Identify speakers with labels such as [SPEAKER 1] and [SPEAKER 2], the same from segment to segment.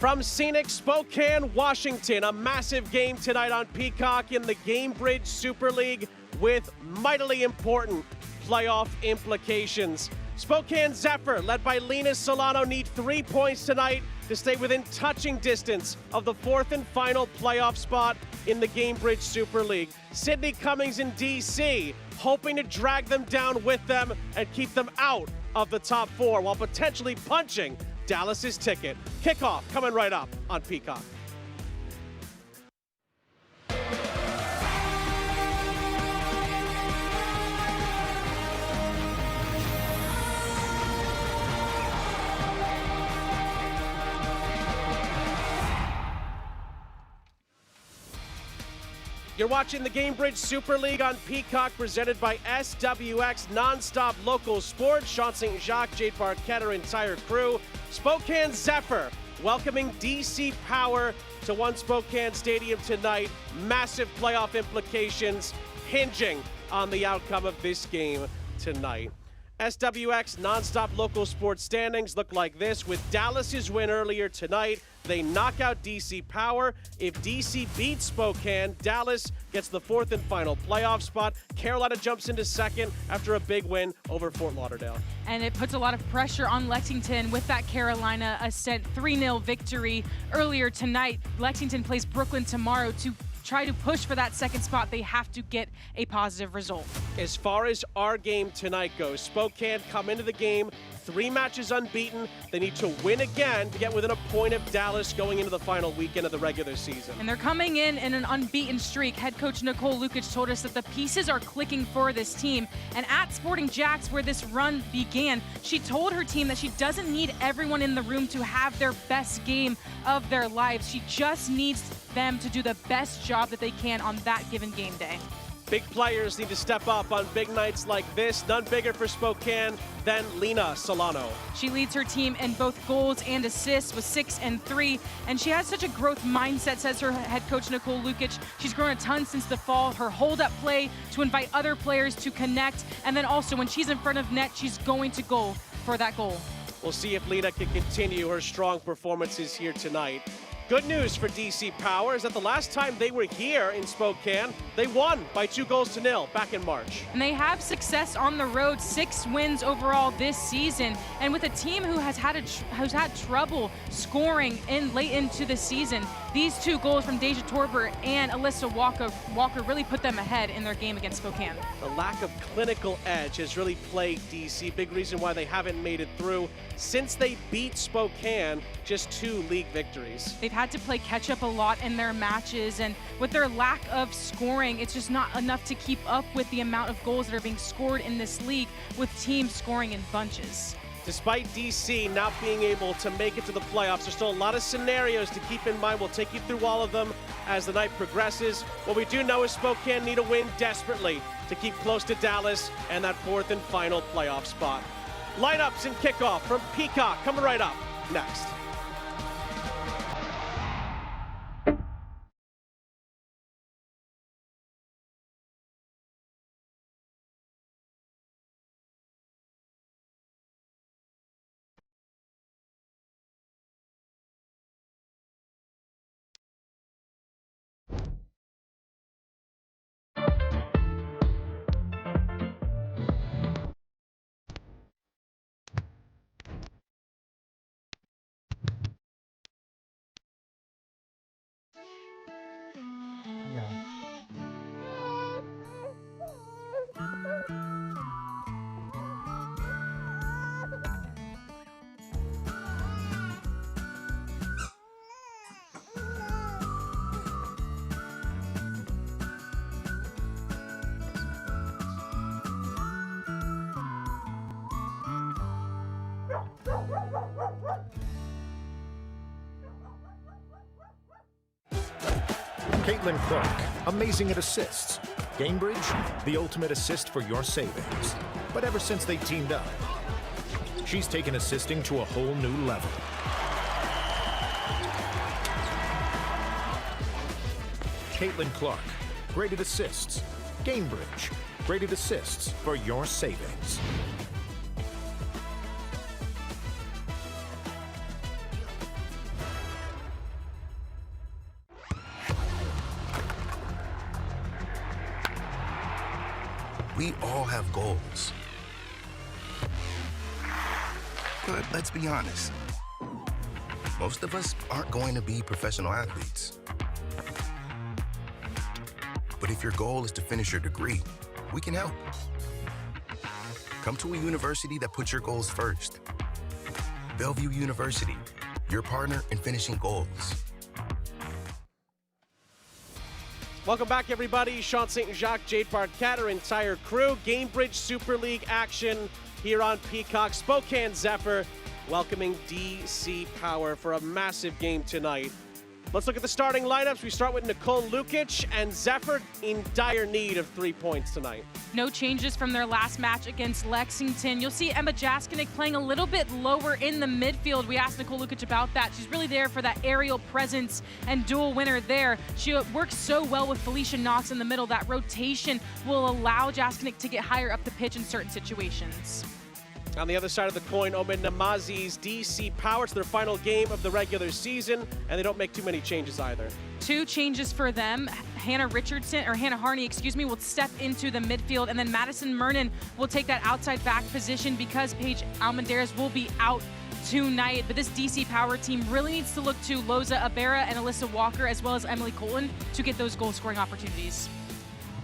[SPEAKER 1] From scenic Spokane, Washington, a massive game tonight on Peacock in the Gainbridge Super League with mightily important playoff implications. Spokane Zephyr, led by Lena Solano, need 3 points tonight to stay within touching distance of the fourth and final playoff spot in the Gainbridge Super League. Sydney Cummings in DC, hoping to drag them down with them and keep them out of the top four while potentially punching Dallas's ticket. Kickoff coming right up on Peacock. You're watching the Gainbridge Super League on Peacock, presented by SWX Nonstop Local Sports. Sean St. Jacques, Jade Barquette, our entire crew. Spokane Zephyr welcoming DC Power to One Spokane Stadium tonight. Massive playoff implications hinging on the outcome of this game tonight. SWX Nonstop Local Sports standings look like this. With Dallas's win earlier tonight, they knock out DC Power. If DC beats Spokane, Dallas gets the fourth and final playoff spot. Carolina jumps into second after a big win over Fort Lauderdale.
[SPEAKER 2] And it puts a lot of pressure on Lexington with that Carolina Ascent 3-0 victory earlier tonight. Lexington plays Brooklyn tomorrow to try to push for that second spot. They have to get a positive result.
[SPEAKER 1] As far as our game tonight goes, Spokane come into the game 3 matches unbeaten. They need to win again to get within a point of Dallas going into the final weekend of the regular season.
[SPEAKER 2] And they're coming in an unbeaten streak. Head coach Nicole Lukic told us that the pieces are clicking for this team. And at Sporting Jacks, where this run began, she told her team that she doesn't need everyone in the room to have their best game of their lives. She just needs them to do the best job that they can on that given game day.
[SPEAKER 1] Big players need to step up on big nights like this. None bigger for Spokane than Lena Solano.
[SPEAKER 2] She leads her team in both goals and assists with 6 and 3, and she has such a growth mindset, says her head coach Nicole Lukic. She's grown a ton since the fall. Her hold-up play to invite other players to connect, and then also when she's in front of net, she's going to go for that goal.
[SPEAKER 1] We'll see if Lena can continue her strong performances here tonight. Good news for DC Power is that the last time they were here in Spokane, they won by 2-0 back in March.
[SPEAKER 2] And they have success on the road, 6 wins overall this season. And with a team who has had trouble scoring late into the season, these 2 goals from Deja Torber and Alyssa Walker really put them ahead in their game against Spokane.
[SPEAKER 1] The lack of clinical edge has really plagued DC. Big reason why they haven't made it through since they beat Spokane, just 2 league victories.
[SPEAKER 2] They've had to play catch up a lot in their matches, and with their lack of scoring, it's just not enough to keep up with the amount of goals that are being scored in this league with teams scoring in bunches.
[SPEAKER 1] Despite DC not being able to make it to the playoffs, there's still a lot of scenarios to keep in mind. We'll take you through all of them as the night progresses. What we do know is Spokane need a win desperately to keep close to Dallas and that fourth and final playoff spot. Lineups and kickoff from Peacock coming right up next.
[SPEAKER 3] Caitlin Clark, amazing at assists. Gainbridge, the ultimate assist for your savings. But ever since they teamed up, she's taken assisting to a whole new level. Caitlin Clark, graded assists. Gainbridge, graded assists for your savings.
[SPEAKER 4] We all have goals. But let's be honest. Most of us aren't going to be professional athletes. But if your goal is to finish your degree, we can help. Come to a university that puts your goals first. Bellevue University, your partner in finishing goals.
[SPEAKER 1] Welcome back, everybody. Sean St. Jacques, Jade Barquette, our entire crew. Gainbridge Super League action here on Peacock. Spokane Zephyr welcoming DC Power for a massive game tonight. Let's look at the starting lineups. We start with Nicole Lukic, and Zephyr in dire need of 3 points tonight.
[SPEAKER 2] No changes from their last match against Lexington. You'll see Emma Jaskinek playing a little bit lower in the midfield. We asked Nicole Lukic about that. She's really there for that aerial presence and dual winner there. She works so well with Felicia Knox in the middle. That rotation will allow Jaskinek to get higher up the pitch in certain situations.
[SPEAKER 1] On the other side of the coin, Omid Namazi's DC Power. It's their final game of the regular season, and they don't make too many changes either.
[SPEAKER 2] 2 changes for them. Hannah Harney, will step into the midfield, and then Madison Mernon will take that outside back position because Paige Almendarez will be out tonight. But this DC Power team really needs to look to Loza Abera and Alyssa Walker, as well as Emily Colton, to get those goal-scoring opportunities.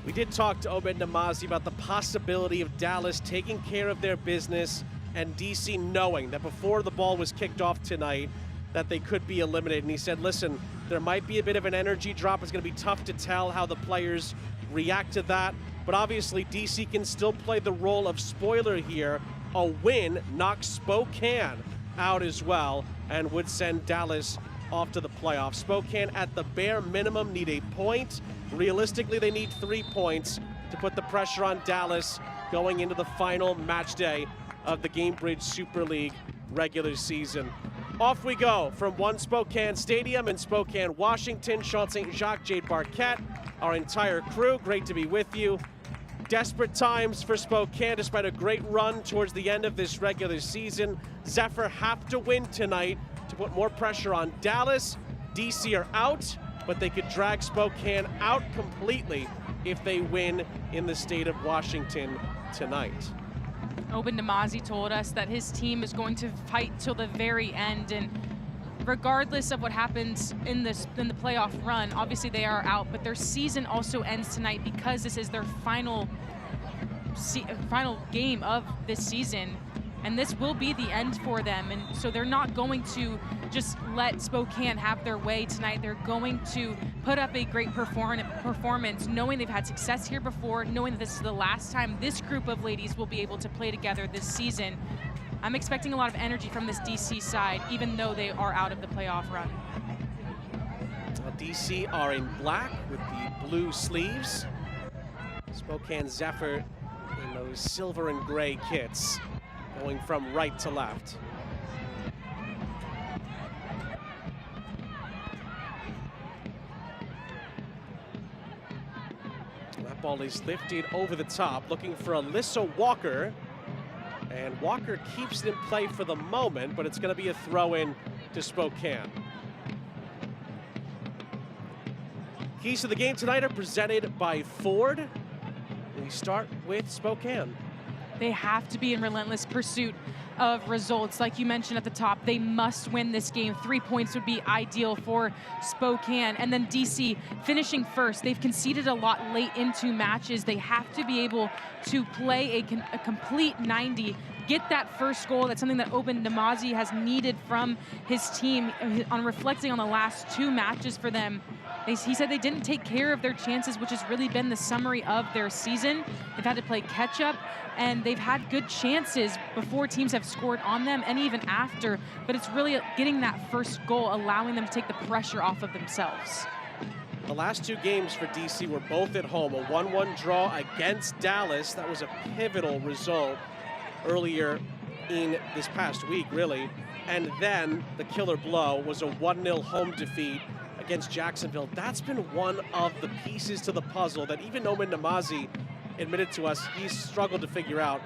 [SPEAKER 1] We did talk to Omid Namazi about the possibility of Dallas taking care of their business and DC knowing that before the ball was kicked off tonight that they could be eliminated. And he said, listen, there might be a bit of an energy drop. It's going to be tough to tell how the players react to that. But obviously, DC can still play the role of spoiler here. A win knocks Spokane out as well and would send Dallas off to the playoffs. Spokane, at the bare minimum, need a point. Realistically, they need 3 points to put the pressure on Dallas going into the final match day of the Gainbridge Super League regular season. Off we go from One Spokane Stadium in Spokane, Washington. Sean St. Jacques, Jade Barquette, our entire crew, great to be with you. Desperate times for Spokane despite a great run towards the end of this regular season. Zephyr have to win tonight to put more pressure on Dallas. DC are out, but they could drag Spokane out completely if they win in the state of Washington tonight.
[SPEAKER 2] Omid Namazi told us that his team is going to fight till the very end, and regardless of what happens in the playoff run, obviously they are out, but their season also ends tonight because this is their final game of this season. And this will be the end for them. And so they're not going to just let Spokane have their way tonight. They're going to put up a great performance, knowing they've had success here before, knowing that this is the last time this group of ladies will be able to play together this season. I'm expecting a lot of energy from this DC side, even though they are out of the playoff run.
[SPEAKER 1] DC are in black with the blue sleeves. Spokane Zephyr in those silver and gray kits, going from right to left. That ball is lifted over the top, looking for Alyssa Walker. And Walker keeps it in play for the moment, but it's going to be a throw-in to Spokane. Keys to the game tonight are presented by Ford. We start with Spokane.
[SPEAKER 2] They have to be in relentless pursuit of results. Like you mentioned at the top, they must win this game. 3 points would be ideal for Spokane. And then DC finishing first. They've conceded a lot late into matches. They have to be able to play a complete 90, get that first goal. That's something that Omid Namazi has needed from his team on reflecting on the last 2 matches for them. He said they didn't take care of their chances, which has really been the summary of their season. They've had to play catch up, and they've had good chances before teams have scored on them and even after, but it's really getting that first goal, allowing them to take the pressure off of themselves.
[SPEAKER 1] The last 2 games for DC were both at home. A 1-1 draw against Dallas. That was a pivotal result earlier in this past week, really. And then the killer blow was a 1-0 home defeat against Jacksonville. That's been one of the pieces to the puzzle that even Omid Namazi admitted to us he's struggled to figure out.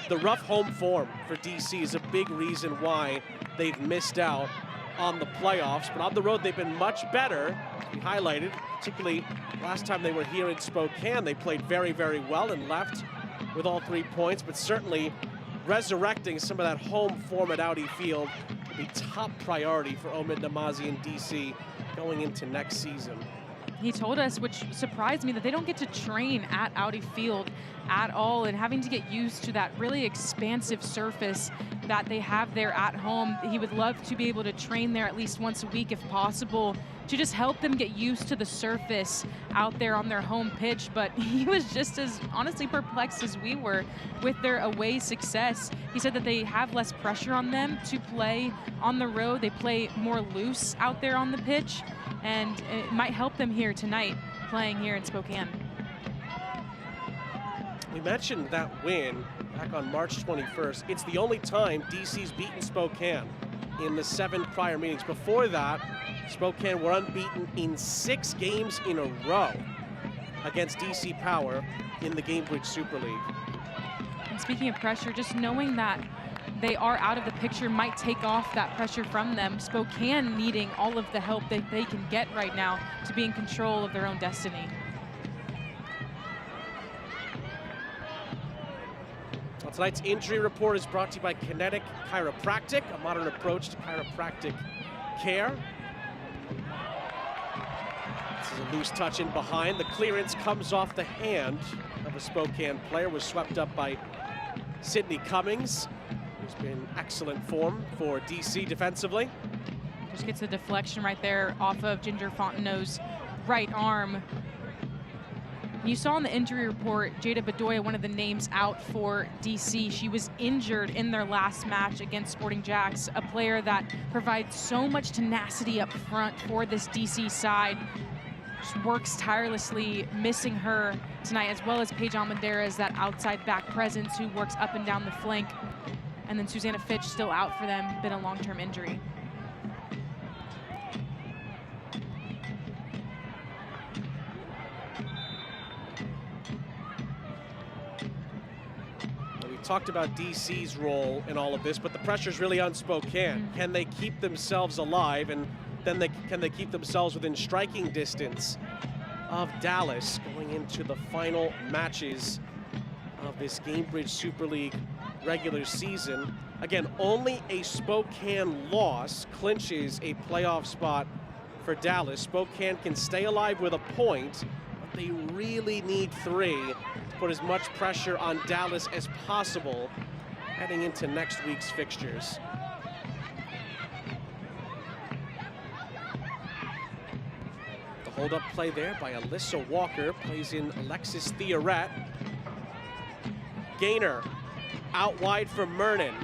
[SPEAKER 1] The rough home form for DC is a big reason why they've missed out on the playoffs, but on the road they've been much better. We highlighted particularly last time they were here in Spokane. They played very, very well and left with all 3 points, but certainly resurrecting some of that home form at Audi Field will be top priority for Omid Namazi and DC going into next season.
[SPEAKER 2] He told us, which surprised me, that they don't get to train at Audi Field at all, and having to get used to that really expansive surface that they have there at home. He would love to be able to train there at least once a week if possible, to just help them get used to the surface out there on their home pitch. But he was just as honestly perplexed as we were with their away success. He said that they have less pressure on them to play on the road. They play more loose out there on the pitch, and it might help them here tonight playing here in Spokane.
[SPEAKER 1] We mentioned that win back on March 21st. It's the only time DC's beaten Spokane in the 7 prior meetings. Before that, Spokane were unbeaten in 6 games in a row against DC Power in the Gainbridge Super League.
[SPEAKER 2] And speaking of pressure, just knowing that they are out of the picture might take off that pressure from them. Spokane needing all of the help that they can get right now to be in control of their own destiny.
[SPEAKER 1] Well, tonight's injury report is brought to you by Kinetic Chiropractic, a modern approach to chiropractic care. This is a loose touch in behind. The clearance comes off the hand of a Spokane player, was swept up by Sydney Cummings, who's been excellent form for DC defensively.
[SPEAKER 2] Just gets the deflection right there off of Ginger Fontenot's right arm. You saw in the injury report, Jada Bedoya, one of the names out for DC. She was injured in their last match against Sporting Jacks, a player that provides so much tenacity up front for this DC side. Just works tirelessly, missing her tonight, as well as Paige Almendarez, that outside back presence who works up and down the flank. And then Susanna Fitch still out for them, been a long-term injury.
[SPEAKER 1] Talked about DC's role in all of this, but the pressure's really on Spokane. Can they keep themselves alive, and then can they keep themselves within striking distance of Dallas going into the final matches of this Gainbridge Super League regular season? Again, only a Spokane loss clinches a playoff spot for Dallas. Spokane can stay alive with a point, but they really need 3 to put as much pressure on Dallas as possible heading into next week's fixtures. The hold-up play there by Alyssa Walker, plays in Alexis Theoret. Gainer out wide for Mernon.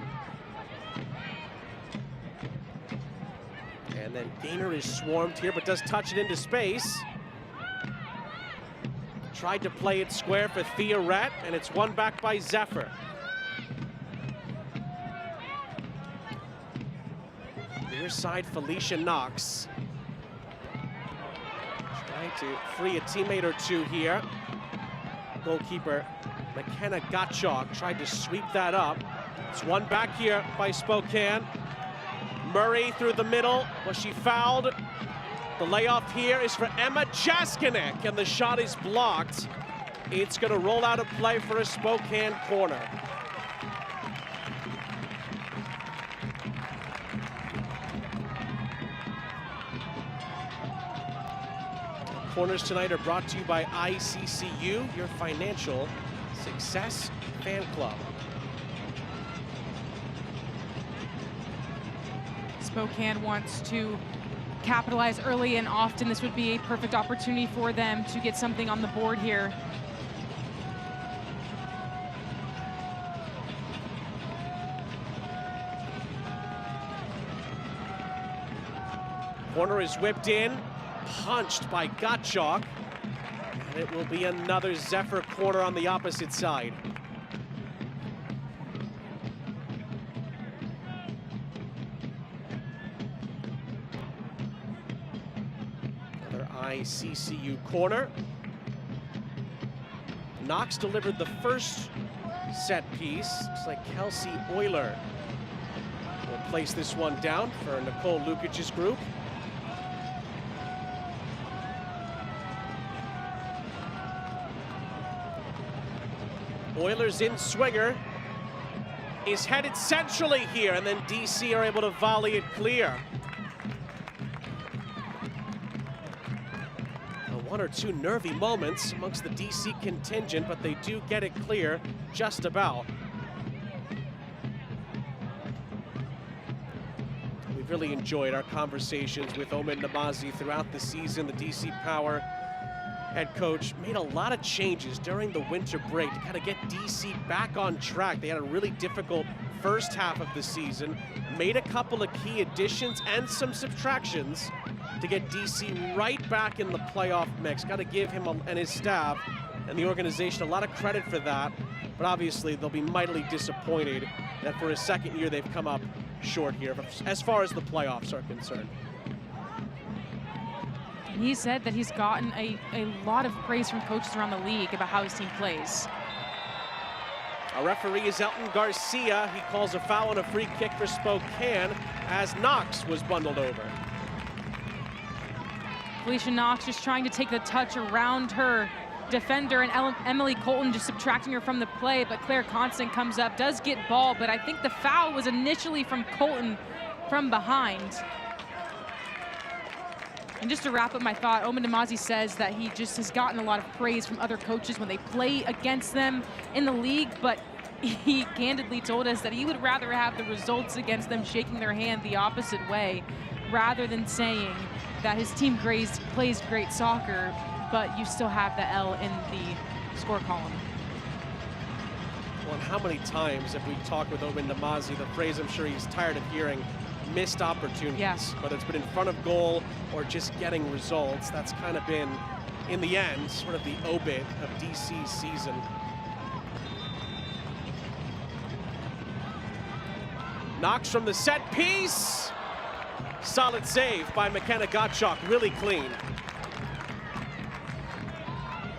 [SPEAKER 1] And then Gainer is swarmed here, but does touch it into space. Tried to play it square for Theoret, and it's won back by Zephyr. Near side, Felicia Knox. Trying to free a teammate or two here. Goalkeeper McKenna Gottschalk tried to sweep that up. It's won back here by Spokane. Murray through the middle. Was she fouled? The layoff here is for Emma Jaskinek, and the shot is blocked. It's going to roll out of play for a Spokane corner. Corners tonight are brought to you by ICCU, your financial success fan club.
[SPEAKER 2] Spokane wants to capitalize early and often. This would be a perfect opportunity for them to get something on the board here.
[SPEAKER 1] Corner is whipped in, punched by Gottschalk, and it will be another Zephyr corner on the opposite side. ICCU corner. Knox delivered the first set piece. Looks like Kelsey Euler will place this one down for Nicole Lukic's group. Oilers in swinger. Is headed centrally here, and then DC are able to volley it clear. One or two nervy moments amongst the DC contingent, but they do get it clear just about. We've really enjoyed our conversations with Omen Namazi throughout the season. The DC Power head coach made a lot of changes during the winter break to kind of get DC back on track. They had a really difficult first half of the season, made a couple of key additions and some subtractions to get DC right back in the playoff mix. Got to give him and his staff and the organization a lot of credit for that, but obviously they'll be mightily disappointed that for a second year they've come up short here as far as the playoffs are concerned.
[SPEAKER 2] He said that he's gotten a lot of praise from coaches around the league about how his team plays.
[SPEAKER 1] Our referee is Elton Garcia. He calls a foul and a free kick for Spokane as Knox was bundled over.
[SPEAKER 2] Felicia Knox just trying to take the touch around her defender, and Emily Colton just subtracting her from the play, but Claire Constant comes up, does get ball, but I think the foul was initially from Colton from behind. And just to wrap up my thought, Omen Namazi says that he just has gotten a lot of praise from other coaches when they play against them in the league, but he candidly told us that he would rather have the results against them shaking their hand the opposite way rather than saying that his team plays great soccer, but you still have the L in the score column.
[SPEAKER 1] Well, and how many times have we talked with Omen Namazi, the phrase I'm sure he's tired of hearing, missed opportunities,
[SPEAKER 2] yes.
[SPEAKER 1] Whether it's been in front of goal or just getting results. That's kind of been, in the end, sort of the obit of DC's season. Knox from the set piece. Solid save by McKenna Gottschalk, really clean.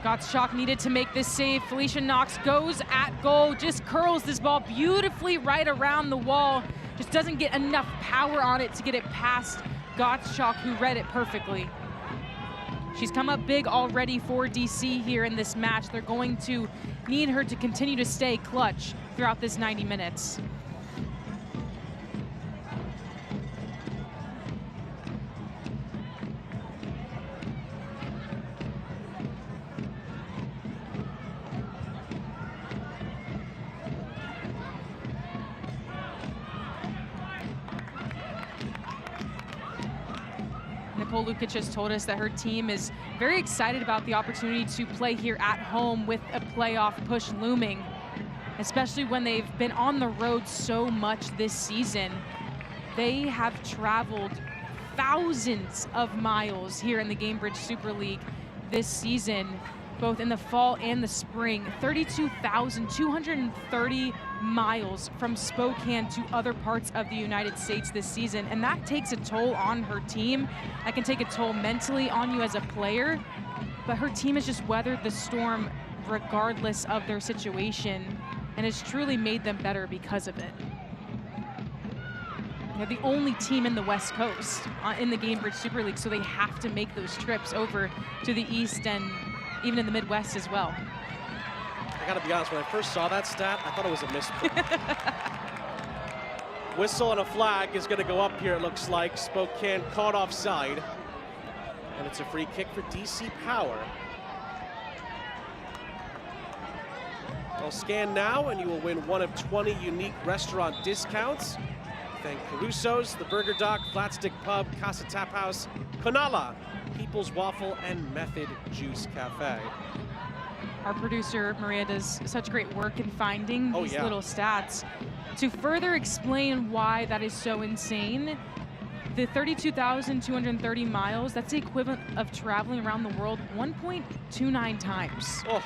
[SPEAKER 2] Gottschalk needed to make this save. Felicia Knox goes at goal, just curls this ball beautifully right around the wall. Just doesn't get enough power on it to get it past Gottschalk, who read it perfectly. She's come up big already for DC here in this match. They're going to need her to continue to stay clutch throughout this 90 minutes. Lukic has told us that her team is very excited about the opportunity to play here at home with a playoff push looming, especially when they've been on the road so much this season. They have traveled thousands of miles here in the Gainbridge Super League this season, both in the fall and the spring. 32,230 miles from Spokane to other parts of the United States this season, and that takes a toll on her team. That can take a toll mentally on you as a player, but her team has just weathered the storm regardless of their situation and has truly made them better because of it. They're the only team in the West Coast in the Gainbridge Super League, so they have to make those trips over to the East and even in the Midwest as well.
[SPEAKER 1] I gotta be honest, when I first saw that stat, I thought it was a misprint. Whistle and a flag is gonna go up here, it looks like. Spokane caught offside. And it's a free kick for DC Power. I'll scan now and you will win one of 20 unique restaurant discounts. Thank Caruso's, the Burger Dock, Flatstick Pub, Casa Tap House, Konala, People's Waffle, and Method Juice Cafe.
[SPEAKER 2] Our producer, Maria, does such great work in finding these little stats. To further explain why that is so insane, the 32,230 miles, that's the equivalent of traveling around the world 1.29 times.
[SPEAKER 1] Oh.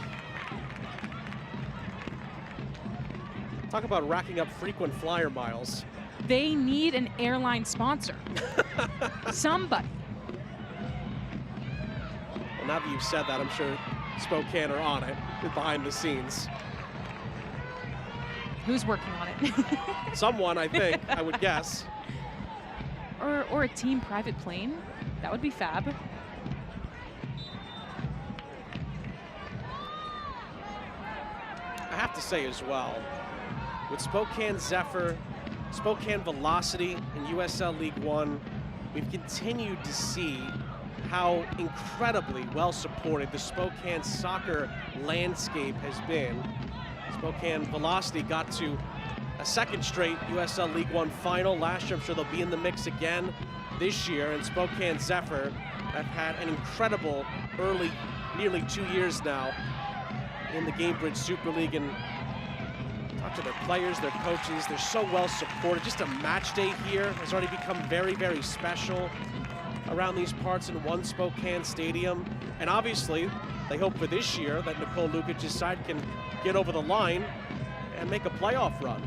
[SPEAKER 1] Talk about racking up frequent flyer miles.
[SPEAKER 2] They need an airline sponsor. Somebody.
[SPEAKER 1] Well, now that you've said that, I'm sure Spokane are on it behind the scenes.
[SPEAKER 2] Who's working on it?
[SPEAKER 1] Someone, I think, I would guess.
[SPEAKER 2] Or a team private plane. That would be fab.
[SPEAKER 1] I have to say as well, with Spokane Zephyr, Spokane Velocity in USL League One, we've continued to see how incredibly well supported the Spokane soccer landscape has been. Spokane Velocity got to a second straight USL League One final last year. I'm sure they'll be in the mix again this year. And Spokane Zephyr have had an incredible early, nearly 2 years now in the Gainbridge Super League. And talk to their players, their coaches, they're so well supported. Just a match day here has already become very, very special around these parts in One Spokane Stadium. And obviously, they hope for this year that Nicole Lukic's side can get over the line and make a playoff run.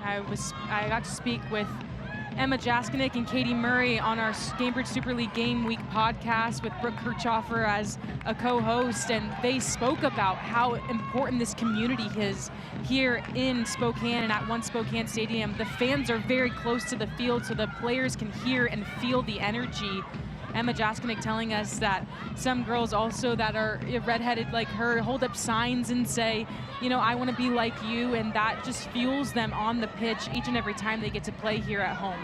[SPEAKER 2] I got to speak with Emma Jaskinek and Katie Murray on our Gainbridge Super League Game Week podcast with Brooke Kirchhoffer as a co-host, and they spoke about how important this community is here in Spokane and at One Spokane Stadium. The fans are very close to the field, so the players can hear and feel the energy. Emma Jaskinek telling us that some girls also that are redheaded like her hold up signs and say, you know, I want to be like you, and that just fuels them on the pitch each and every time they get to play here at home.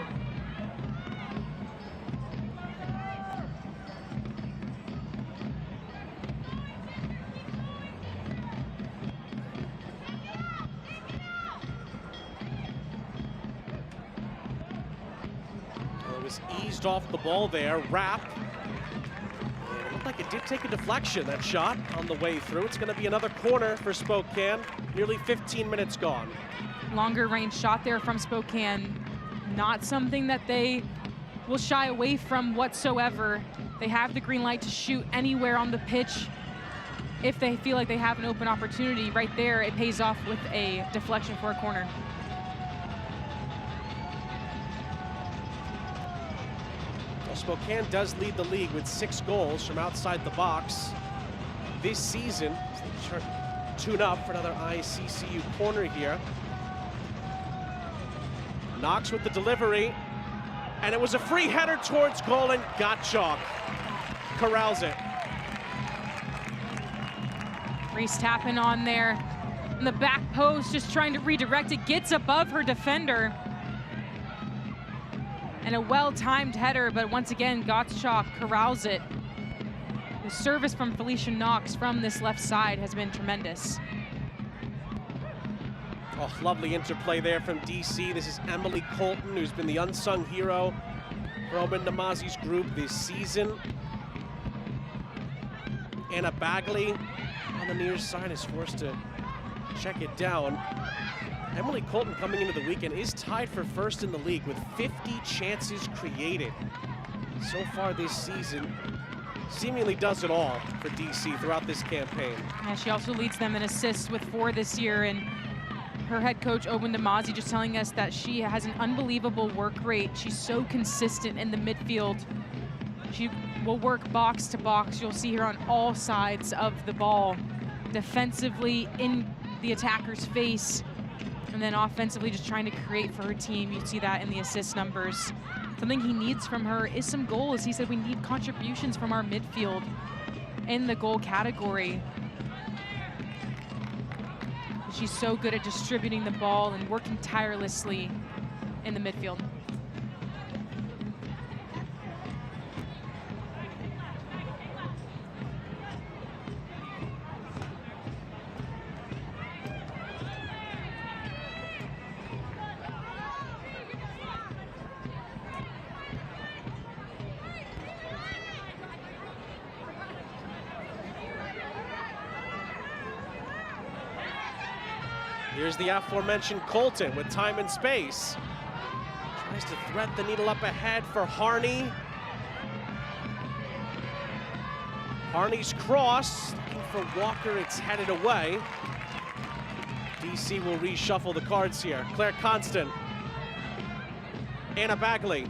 [SPEAKER 1] Well, it was eased off the ball there, Rapp. It looked like it did take a deflection, that shot on the way through. It's going to be another corner for Spokane. Nearly 15 minutes gone.
[SPEAKER 2] Longer range shot there from Spokane. Not something that they will shy away from whatsoever. They have the green light to shoot anywhere on the pitch if they feel like they have an open opportunity. Right there, it pays off with a deflection for a corner.
[SPEAKER 1] Well, Spokane does lead the league with 6 goals from outside the box this season. As they tune up for another ICCU corner here. Knox with the delivery, and it was a free header towards goal, and Gottschalk corrals it.
[SPEAKER 2] Reese tapping on there in the back post, just trying to redirect it, gets above her defender. And a well-timed header, but once again, Gottschalk corrals it. The service from Felicia Knox from this left side has been tremendous.
[SPEAKER 1] Oh, lovely interplay there from DC. This is Emily Colton, who's been the unsung hero for Owen Namazi's group this season. Anna Bagley on the near side is forced to check it down. Emily Colton coming into the weekend is tied for first in the league with 50 chances created so far this season. Seemingly does it all for DC throughout this campaign.
[SPEAKER 2] Yeah, she also leads them in assists with 4 this year, and her head coach, Owen Namazi, just telling us that she has an unbelievable work rate. She's so consistent in the midfield. She will work box to box. You'll see her on all sides of the ball. Defensively, in the attacker's face, and then offensively just trying to create for her team. You see that in the assist numbers. Something he needs from her is some goals. He said we need contributions from our midfield in the goal category. She's so good at distributing the ball and working tirelessly in the midfield.
[SPEAKER 1] Here's the aforementioned Colton with time and space. Tries to thread the needle up ahead for Harney. Harney's cross, looking for Walker, it's headed away. DC will reshuffle the cards here. Claire Constant. Anna Bagley.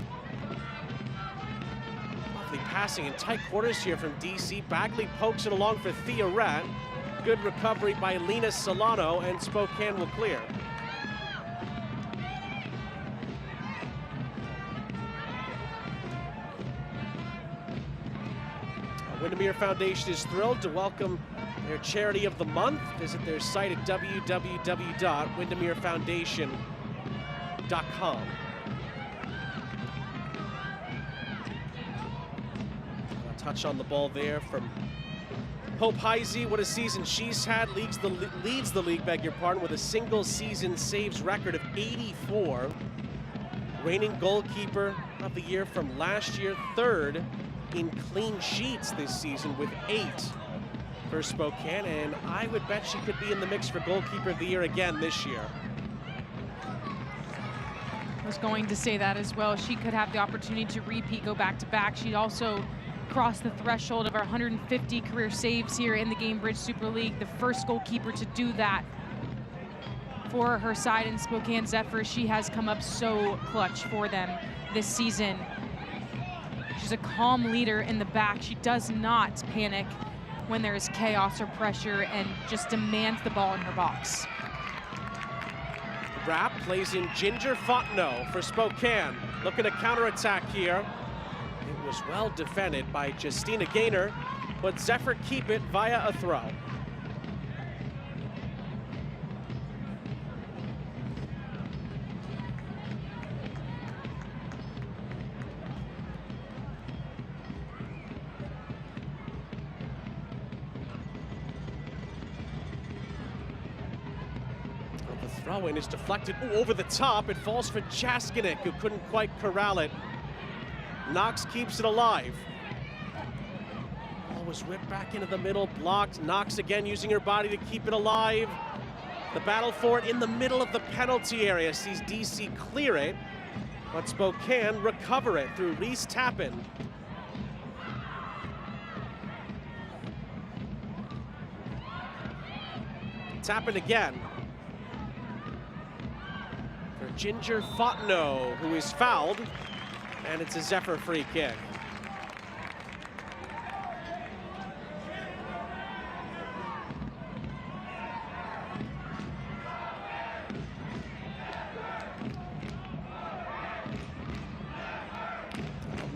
[SPEAKER 1] Lovely passing in tight quarters here from DC. Bagley pokes it along for Thea Rat. Good recovery by Lena Solano, and Spokane will clear. Windermere Foundation is thrilled to welcome their charity of the month. Visit their site at www.windermerefoundation.com. A touch on the ball there from Hope Heisey. What a season she's had. Leads the league, beg your pardon, with a single season saves record of 84. Reigning goalkeeper of the year from last year, third in clean sheets this season with 8 for Spokane, and I would bet she could be in the mix for goalkeeper of the year again this year.
[SPEAKER 2] I was going to say that as well. She could have the opportunity to repeat, go back to back. She'd also crossed the threshold of our 150 career saves here in the Gainbridge Super League, the first goalkeeper to do that for her side in Spokane Zephyr. She has come up so clutch for them this season. She's a calm leader in the back. She does not panic when there is chaos or pressure and just demands the ball in her box.
[SPEAKER 1] Rapp plays in Ginger Fontenot for Spokane. Looking to counterattack here. It was well defended by Justina Gaynor, but Zephyr keep it via a throw. The throw-in is deflected over the top. It falls for Jaskinek, who couldn't quite corral it. Knox keeps it alive. Ball was whipped back into the middle, blocked. Knox again using her body to keep it alive. The battle for it in the middle of the penalty area sees DC clear it, but Spokane recover it through Reese Tappan. Tappan again. For Ginger Fontenot, who is fouled. And it's a Zephyr free kick.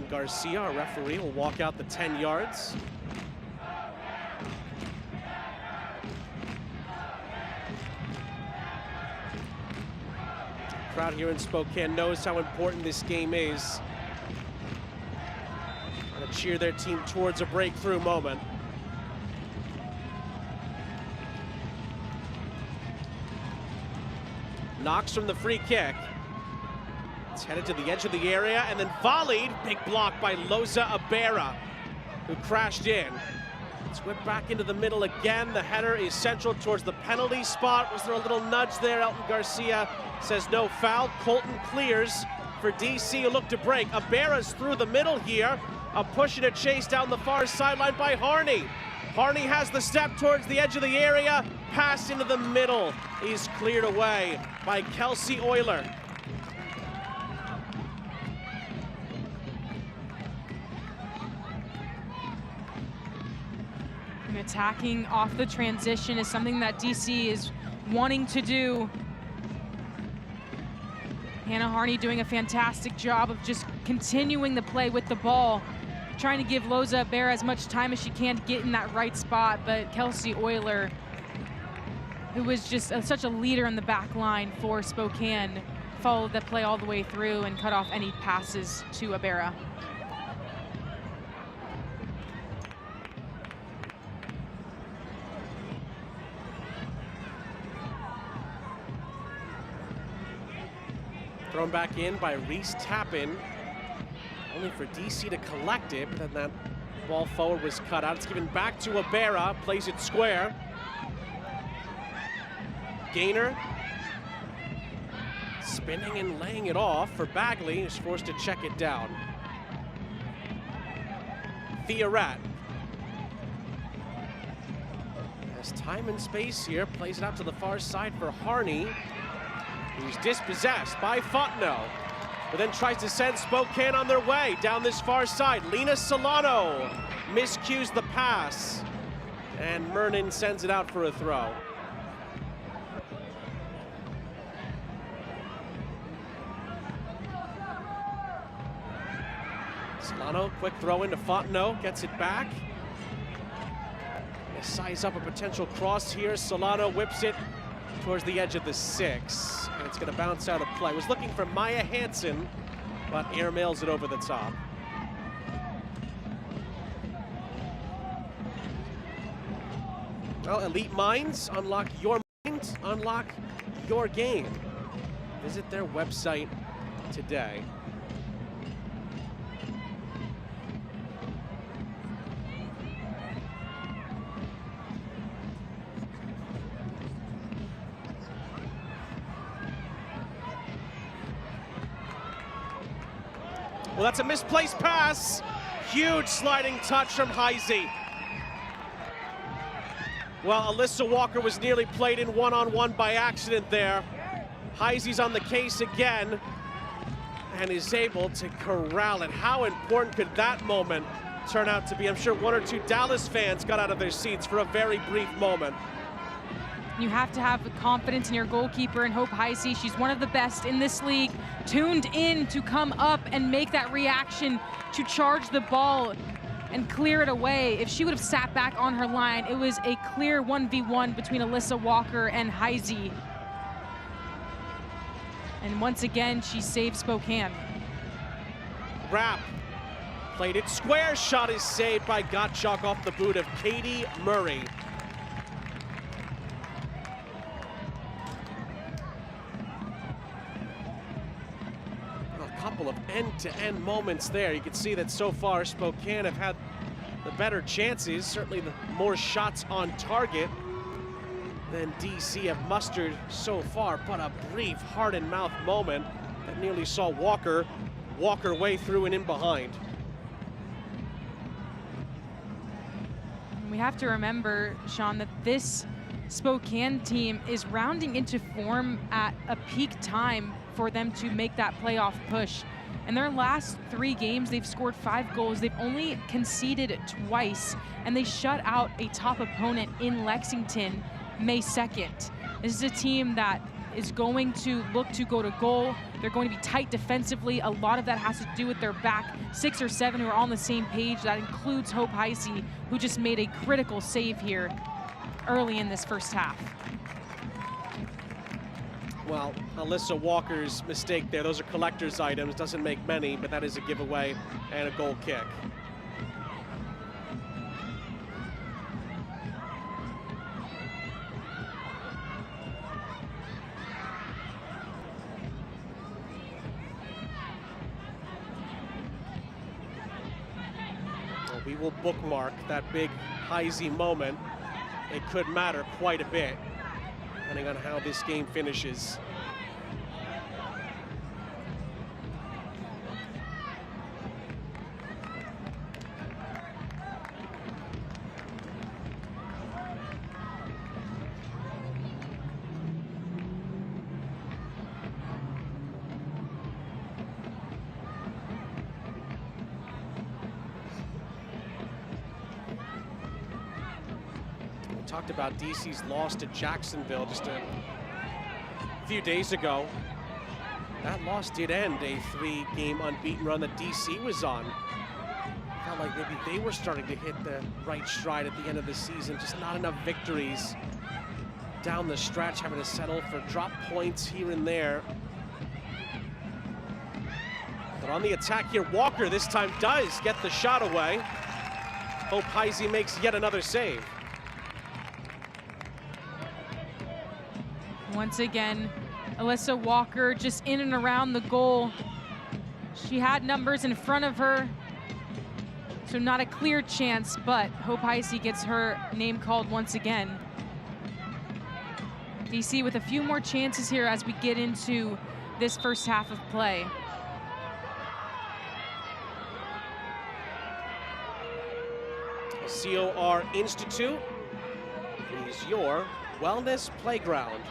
[SPEAKER 1] Garcia, our referee, will walk out the 10 yards. The crowd here in Spokane knows how important this game is. Cheer their team towards a breakthrough moment. Knox from the free kick. It's headed to the edge of the area and then volleyed. Big block by Loza Abera, who crashed in. It's whipped back into the middle again. The header is central towards the penalty spot. Was there a little nudge there? Elton Garcia says no foul. Colton clears for DC, who look to break. Abera's through the middle here. A push and a chase down the far sideline by Harney. Harney has the step towards the edge of the area. Pass into the middle. He's cleared away by Kelsey Euler.
[SPEAKER 2] And attacking off the transition is something that DC is wanting to do. Hannah Harney doing a fantastic job of just continuing the play with the ball, trying to give Loza Abera as much time as she can to get in that right spot, but Kelsey Euler, who was just such a leader in the back line for Spokane, followed that play all the way through and cut off any passes to Abera.
[SPEAKER 1] Thrown back in by Reese Tappan, only for DC to collect it, but then that ball forward was cut out. It's given back to Abera, plays it square. Gaynor spinning and laying it off for Bagley, who's forced to check it down. Theoret has time and space here, plays it out to the far side for Harney, who's dispossessed by Fontenot, but then tries to send Spokane on their way down this far side. Lena Solano miscues the pass, and Mernon sends it out for a throw. Solano, quick throw into Fontenot, gets it back. Trying to size up a potential cross here. Solano whips it towards the edge of the 6. And it's going to bounce out of play. Was looking for Maya Hansen, but airmails it over the top. Well, elite minds, unlock your mind, unlock your game. Visit their website today. Well, that's a misplaced pass. Huge sliding touch from Heisey. Well, Alyssa Walker was nearly played in one-on-one by accident there. Heisey's on the case again and is able to corral it. How important could that moment turn out to be? I'm sure one or two Dallas fans got out of their seats for a very brief moment.
[SPEAKER 2] You have to have confidence in your goalkeeper, and Hope Heisey, she's one of the best in this league, tuned in to come up and make that reaction to charge the ball and clear it away. If she would have sat back on her line, it was a clear 1v1 between Alyssa Walker and Heisey. And once again, she saved Spokane.
[SPEAKER 1] Rapp played it square, shot is saved by Gottschalk off the boot of Katie Murray. A couple of end-to-end moments there. You can see that so far Spokane have had the better chances, certainly the more shots on target than DC have mustered so far, but a brief heart-and-mouth moment that nearly saw Walker walk her way through and in behind.
[SPEAKER 2] We have to remember, Sean, that this Spokane team is rounding into form at a peak time for them to make that playoff push. In their last 3 games, they've scored 5 goals. They've only conceded twice, and they shut out a top opponent in Lexington May 2nd. This is a team that is going to look to go to goal. They're going to be tight defensively. A lot of that has to do with their back 6 or 7 who are on the same page. That includes Hope Heisey, who just made a critical save here early in this first half.
[SPEAKER 1] Well, Alyssa Walker's mistake there, those are collector's items, doesn't make many, but that is a giveaway and a goal kick. Well, we will bookmark that big Heisey moment. It could matter quite a bit, depending on how this game finishes. Talked about DC's loss to Jacksonville just a few days ago. That loss did end a 3-game unbeaten run that DC was on. Felt like maybe they were starting to hit the right stride at the end of the season. Just not enough victories down the stretch, having to settle for drop points here and there. But on the attack here, Walker this time does get the shot away. Hope Heisey makes yet another save.
[SPEAKER 2] Once again, Alyssa Walker just in and around the goal. She had numbers in front of her, so not a clear chance, but Hope Heisey gets her name called once again. DC with a few more chances here as we get into this first half of play.
[SPEAKER 1] COR Institute is your wellness playground.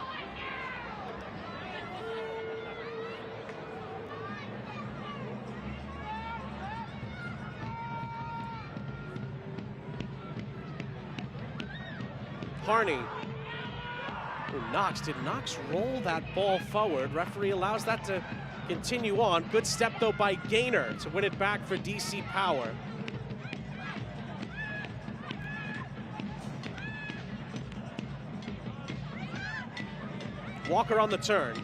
[SPEAKER 1] Harney. Knox, did Knox roll that ball forward? Referee allows that to continue on. Good step though by Gaynor to win it back for DC Power. Walker on the turn.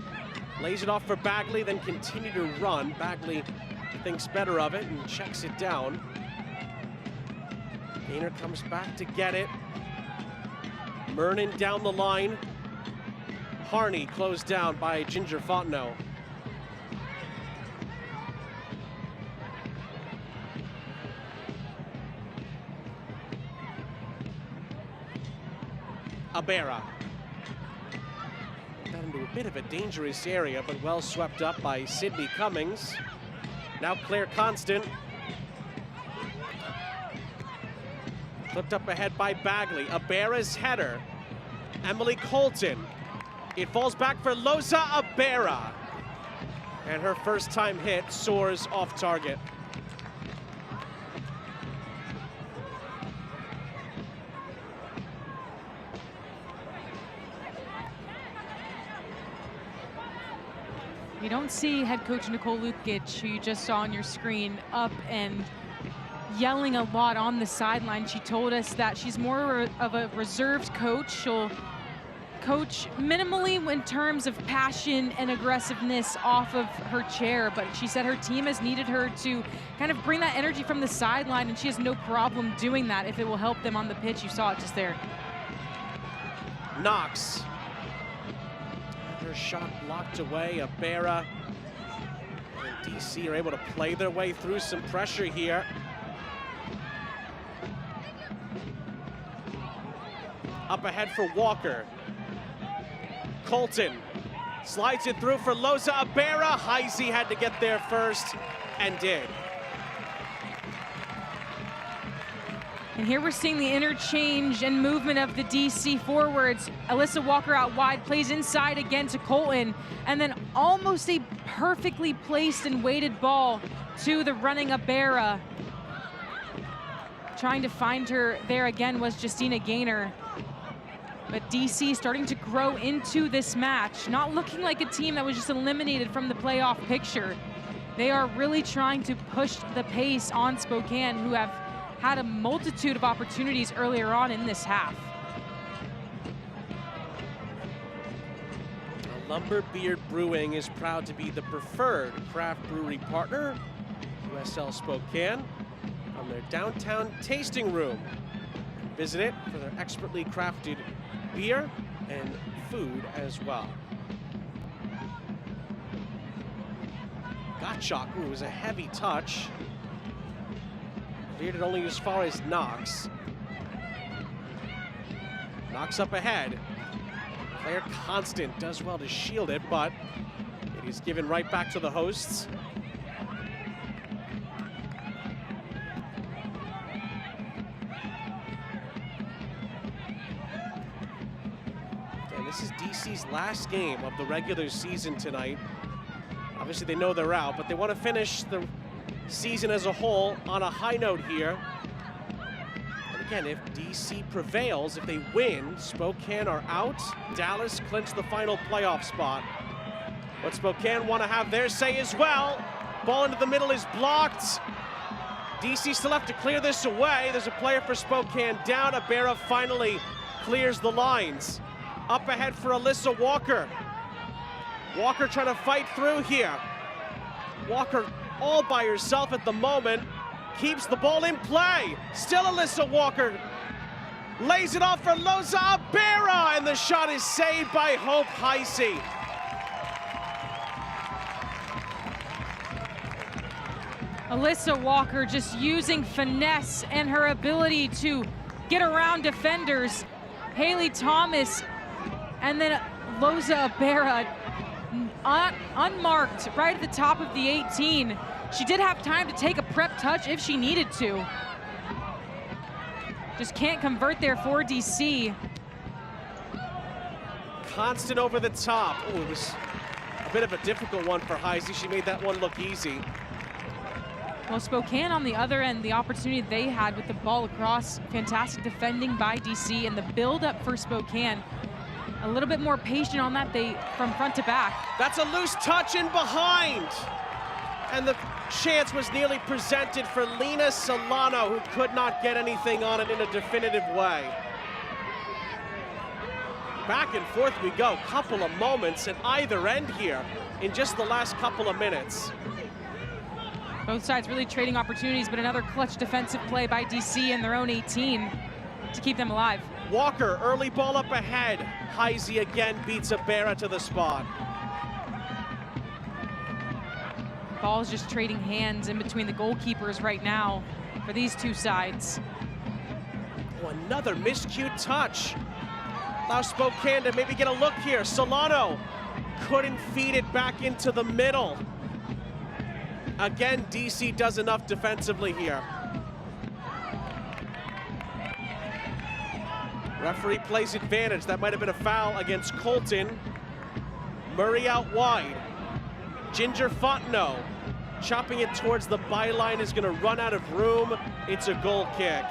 [SPEAKER 1] Lays it off for Bagley, then continue to run. Bagley thinks better of it and checks it down. Gainer comes back to get it. Murnan down the line. Harney closed down by Ginger Fontenot. Abera. Got into a bit of a dangerous area, but well swept up by Sydney Cummings. Now Claire Constant. Flipped up ahead by Bagley. Abera's header. Emily Colton. It falls back for Loza Abera. And her first time hit soars off target.
[SPEAKER 2] You don't see head coach Nicole Lukic, who you just saw on your screen, up and yelling a lot on the sideline. She told us that she's more of a reserved coach. She'll coach minimally in terms of passion and aggressiveness off of her chair, but she said her team has needed her to kind of bring that energy from the sideline, and she has no problem doing that if it will help them on the pitch. You saw it just there.
[SPEAKER 1] Knox. Her shot blocked away. Abera and DC are able to play their way through some pressure here. Up ahead for Walker. Colton slides it through for Loza Abera. Heisey had to get there first and did.
[SPEAKER 2] And here we're seeing the interchange and movement of the DC forwards. Alyssa Walker out wide, plays inside again to Colton, and then almost a perfectly placed and weighted ball to the running Abera. Trying to find her there again was Justina Gainer. But DC starting to grow into this match, not looking like a team that was just eliminated from the playoff picture. They are really trying to push the pace on Spokane, who have had a multitude of opportunities earlier on in this half.
[SPEAKER 1] Lumberbeard Brewing is proud to be the preferred craft brewery partner, USL Spokane, from their downtown tasting room. Visit it for their expertly crafted beer and food as well. Gottschalk, it was a heavy touch. Cleared it only as far as Knox. Knox up ahead. Claire Constant does well to shield it, but it is given right back to the hosts. And this is DC's last game of the regular season tonight. Obviously they know they're out, but they want to finish the season as a whole on a high note here. And again, if DC prevails, if they win, Spokane are out. Dallas clinched the final playoff spot. But Spokane want to have their say as well. Ball into the middle is blocked. DC still have to clear this away. There's a player for Spokane down. Abera finally clears the lines. Up ahead for Alyssa Walker. Walker trying to fight through here. Walker all by herself at the moment, keeps the ball in play. Still Alyssa Walker lays it off for Loza Abera, and the shot is saved by Hope Heisey.
[SPEAKER 2] Alyssa Walker just using finesse and her ability to get around defenders. Haley Thomas, and then Loza Abera unmarked right at the top of the 18. She did have time to take a prep touch if she needed to. Just can't convert there for DC.
[SPEAKER 1] Constant over the top. Oh, it was a bit of a difficult one for Heisey. She made that one look easy.
[SPEAKER 2] Well, Spokane on the other end, the opportunity they had with the ball across, fantastic defending by DC, and the build-up for Spokane. A little bit more patient on that from front to back.
[SPEAKER 1] That's a loose touch in behind. And the chance was nearly presented for Lena Solano, who could not get anything on it in a definitive way. back and forth we go. Couple of moments at either end here in just the last couple of minutes.
[SPEAKER 2] Both sides really trading opportunities, but another clutch defensive play by DC in their own 18 to keep them alive.
[SPEAKER 1] Walker, early ball up ahead. Heisey again beats Abera to the spot.
[SPEAKER 2] Ball's just trading hands in between the goalkeepers right now for these two sides.
[SPEAKER 1] Oh, another miscued touch. Allows Spokane to maybe get a look here. Solano couldn't feed it back into the middle. Again, DC does enough defensively here. Referee plays advantage. That might have been a foul against Colton. Murray out wide. Ginger Fontenot chopping it towards the byline is going to run out of room. It's a goal kick.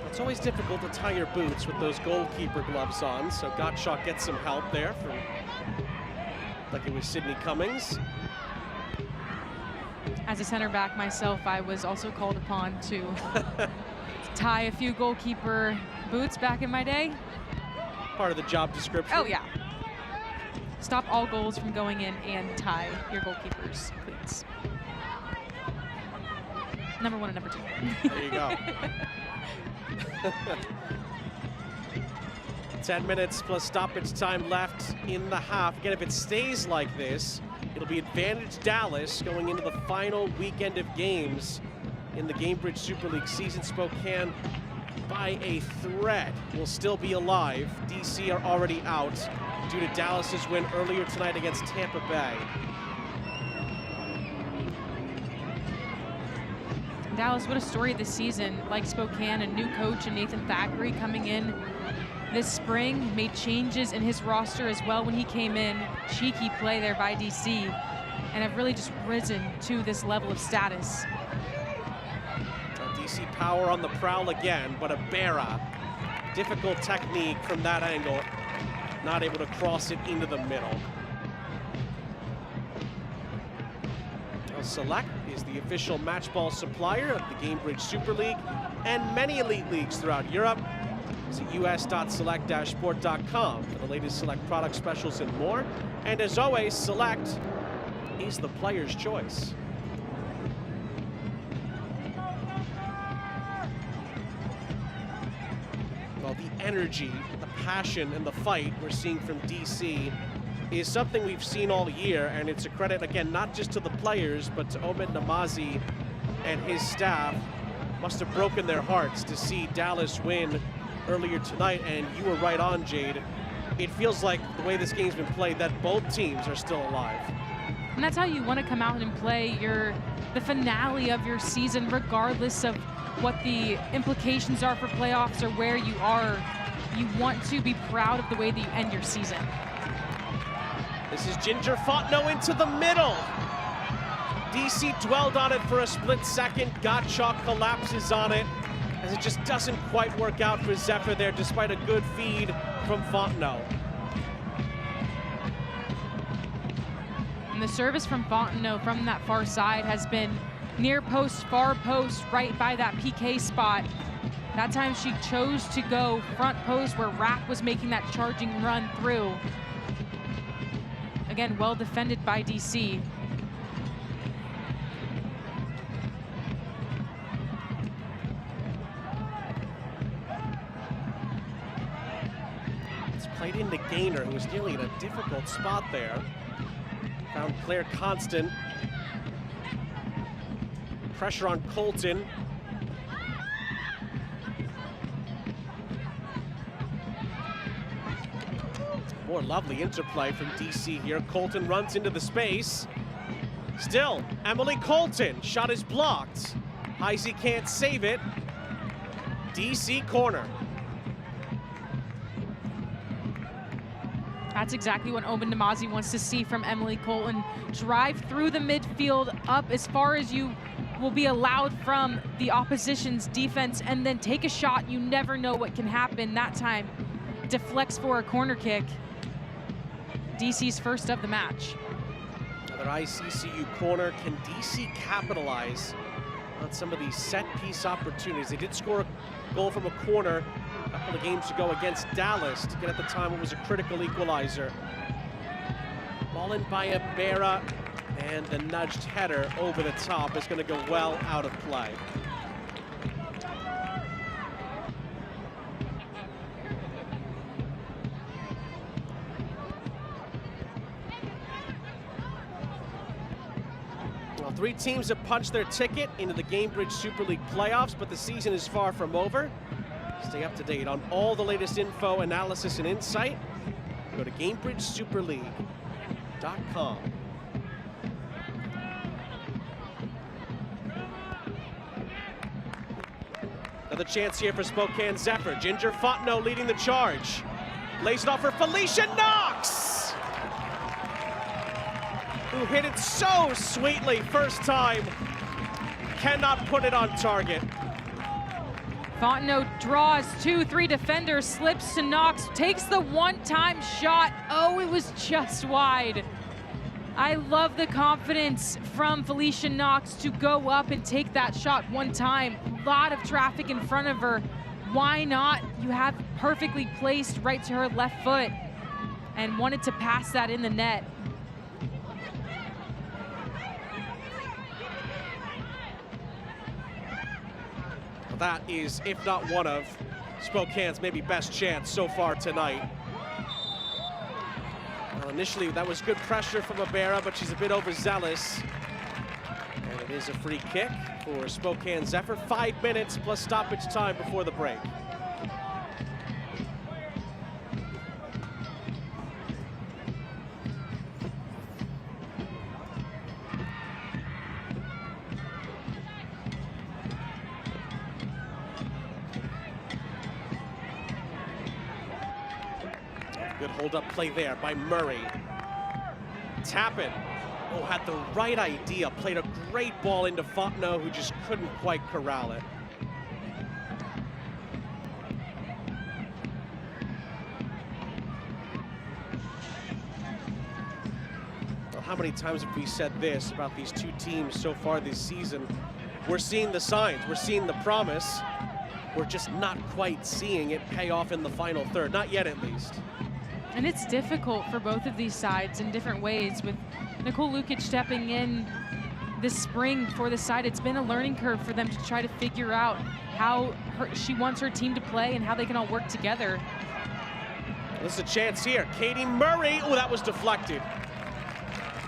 [SPEAKER 1] It's always difficult to tie your boots with those goalkeeper gloves on, so Gottschalk gets some help there from, like it was Sydney Cummings.
[SPEAKER 2] As a center back myself, I was also called upon to tie a few goalkeeper boots back in my day.
[SPEAKER 1] Part of the job description.
[SPEAKER 2] Oh, yeah. Stop all goals from going in and tie your goalkeeper's cleats. Number 1 and number 2.
[SPEAKER 1] There you go. 10 minutes plus stoppage time left in the half. Again, if it stays like this, it'll be advantage Dallas going into the final weekend of games in the Gainbridge Super League season. Spokane, by a thread, will still be alive. DC are already out due to Dallas's win earlier tonight against Tampa Bay.
[SPEAKER 2] Dallas, what a story this season. Like Spokane, a new coach and Nathan Thackeray coming in this spring, made changes in his roster as well when he came in. Cheeky play there by DC, and have really just risen to this level of status.
[SPEAKER 1] DC power on the prowl again, but Abera, difficult technique from that angle, not able to cross it into the middle. Select is the official match ball supplier of the Gainbridge Super League and many elite leagues throughout Europe. Visit us.select-sport.com for the latest Select product specials and more. And as always, Select is the player's choice. Well, the energy, the passion, and the fight we're seeing from DC is something we've seen all year, and it's a credit, again, not just to the players, but to Omid Namazi and his staff. Must have broken their hearts to see Dallas win earlier tonight, and you were right on, Jade. It feels like the way this game's been played that both teams are still alive.
[SPEAKER 2] And that's how you want to come out and play the finale of your season, regardless of what the implications are for playoffs or where you are. You want to be proud of the way that you end your season.
[SPEAKER 1] This is Ginger Fontenot into the middle. DC dwelled on it for a split second. Gottschalk collapses on it as it just doesn't quite work out for Zephyr there, despite a good feed from Fontenot.
[SPEAKER 2] And the service from Fontenot from that far side has been near post, far post, right by that PK spot. That time she chose to go front post where Rapp was making that charging run through. Again, well defended by DC.
[SPEAKER 1] It's played into Gainer, who was nearly in a difficult spot there. Found Claire Constant. Pressure on Colton. More lovely interplay from DC here. Colton runs into the space. Still, Emily Colton. Shot is blocked. Heisey can't save it. DC corner.
[SPEAKER 2] That's exactly what Owen Namazi wants to see from Emily Colton. Drive through the midfield up as far as you will be allowed from the opposition's defense, and then take a shot. You never know what can happen. That time, deflects for a corner kick. DC's first of the match.
[SPEAKER 1] Another ICCU corner. Can DC capitalize on some of these set-piece opportunities? They did score a goal from a corner a couple of games ago against Dallas to get at the time what was a critical equalizer. Ball in by Abera, and the nudged header over the top is going to go well out of play. Well, 3 teams have punched their ticket into the Gainbridge Super League playoffs, but the season is far from over. Stay up to date on all the latest info, analysis, and insight. Go to GainbridgeSuperLeague.com. Another chance here for Spokane Zephyr. Ginger Fontenot leading the charge. Lays it off for Felicia Knox, who hit it so sweetly first time. Cannot put it on target.
[SPEAKER 2] Fontenot draws 2-3 defenders, slips to Knox, takes the one-time shot. Oh, it was just wide. I love the confidence from Felicia Knox to go up and take that shot one time. A lot of traffic in front of her. Why not? You have perfectly placed right to her left foot and wanted to pass that in the net.
[SPEAKER 1] Well, that is, if not one of, Spokane's maybe best chance so far tonight. Well, initially, that was good pressure from Abera, but she's a bit overzealous. And it is a free kick for Spokane Zephyr. 5 minutes plus stoppage time before the break. Good hold-up play there by Murray. Tappan, oh, had the right idea, played a great ball into Fontenot, who just couldn't quite corral it. Well, how many times have we said this about these two teams so far this season? We're seeing the signs, we're seeing the promise. We're just not quite seeing it pay off in the final third, not yet at least.
[SPEAKER 2] And it's difficult for both of these sides in different ways. With Nicole Lukic stepping in this spring for the side, it's been a learning curve for them to try to figure out how she wants her team to play and how they can all work together.
[SPEAKER 1] This is a chance here. Katie Murray, oh, that was deflected.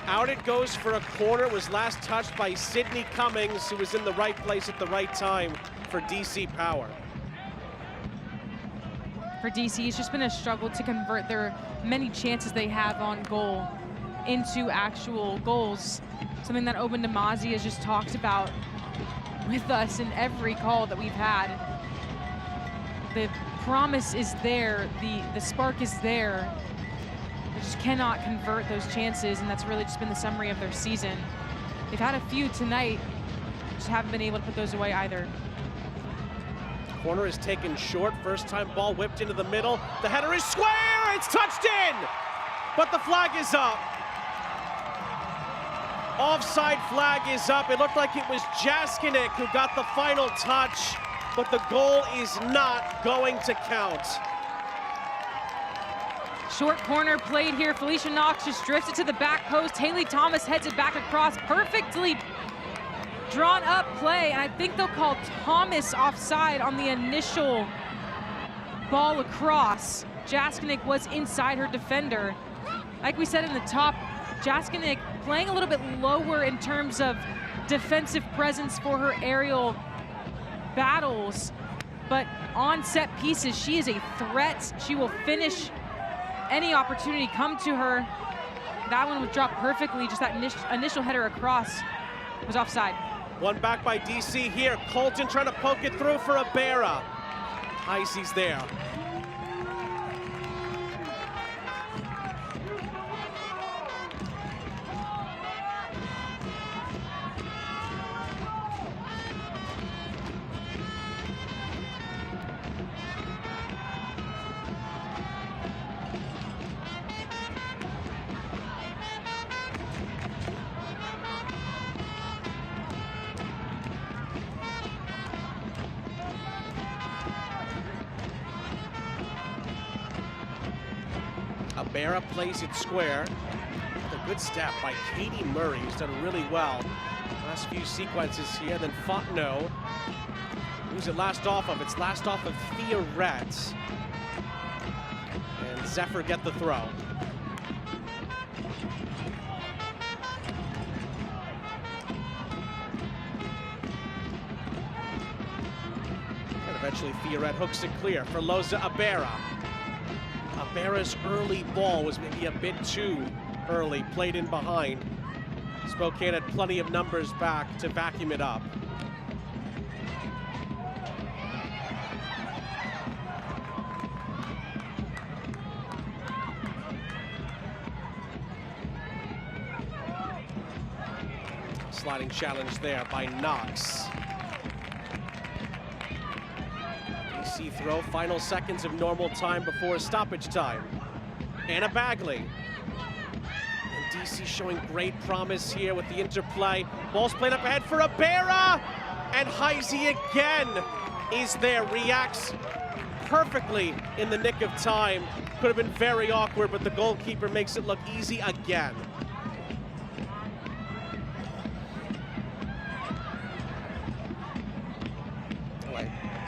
[SPEAKER 1] Out it goes for a corner, was last touched by Sydney Cummings, who was in the right place at the right time for DC Power.
[SPEAKER 2] For DC, it's just been a struggle to convert their many chances they have on goal into actual goals. Something that Owen Namazi has just talked about with us in every call that we've had. The promise is there, the spark is there. They just cannot convert those chances, and that's really just been the summary of their season. They've had a few tonight, just haven't been able to put those away either.
[SPEAKER 1] Corner is taken short, first time ball whipped into the middle. The header is square, it's touched in, but the flag is up. Offside flag is up. It looked like it was Jaskinek who got the final touch, but the goal is not going to count.
[SPEAKER 2] Short corner played here. Felicia Knox just drifts it to the back post. Haley Thomas heads it back across. Perfectly drawn up play, and I think they'll call Thomas offside on the initial ball across. Jaskinek was inside her defender. Like we said in the top, Jaskinek playing a little bit lower in terms of defensive presence for her aerial battles, but on set pieces, she is a threat. She will finish any opportunity come to her. That one was dropped perfectly, just that initial header across was offside.
[SPEAKER 1] One back by DC here. Colton trying to poke it through for Abera. Heisey's there. Abera plays it square. A good step by Katie Murray, who's done really well. Last few sequences here, then Fontenot. Who's it last off of? It's last off of Thea Retz. And Zephyr get the throw. And eventually Thea Retz hooks it clear for Loza Abera. Abera's early ball was maybe a bit too early, played in behind. Spokane had plenty of numbers back to vacuum it up. Sliding challenge there by Knox. DC throw, final seconds of normal time before stoppage time. Anna Bagley. And DC showing great promise here with the interplay. Ball's played up ahead for Abera! And Heisey again is there, reacts perfectly in the nick of time. Could have been very awkward, but the goalkeeper makes it look easy again.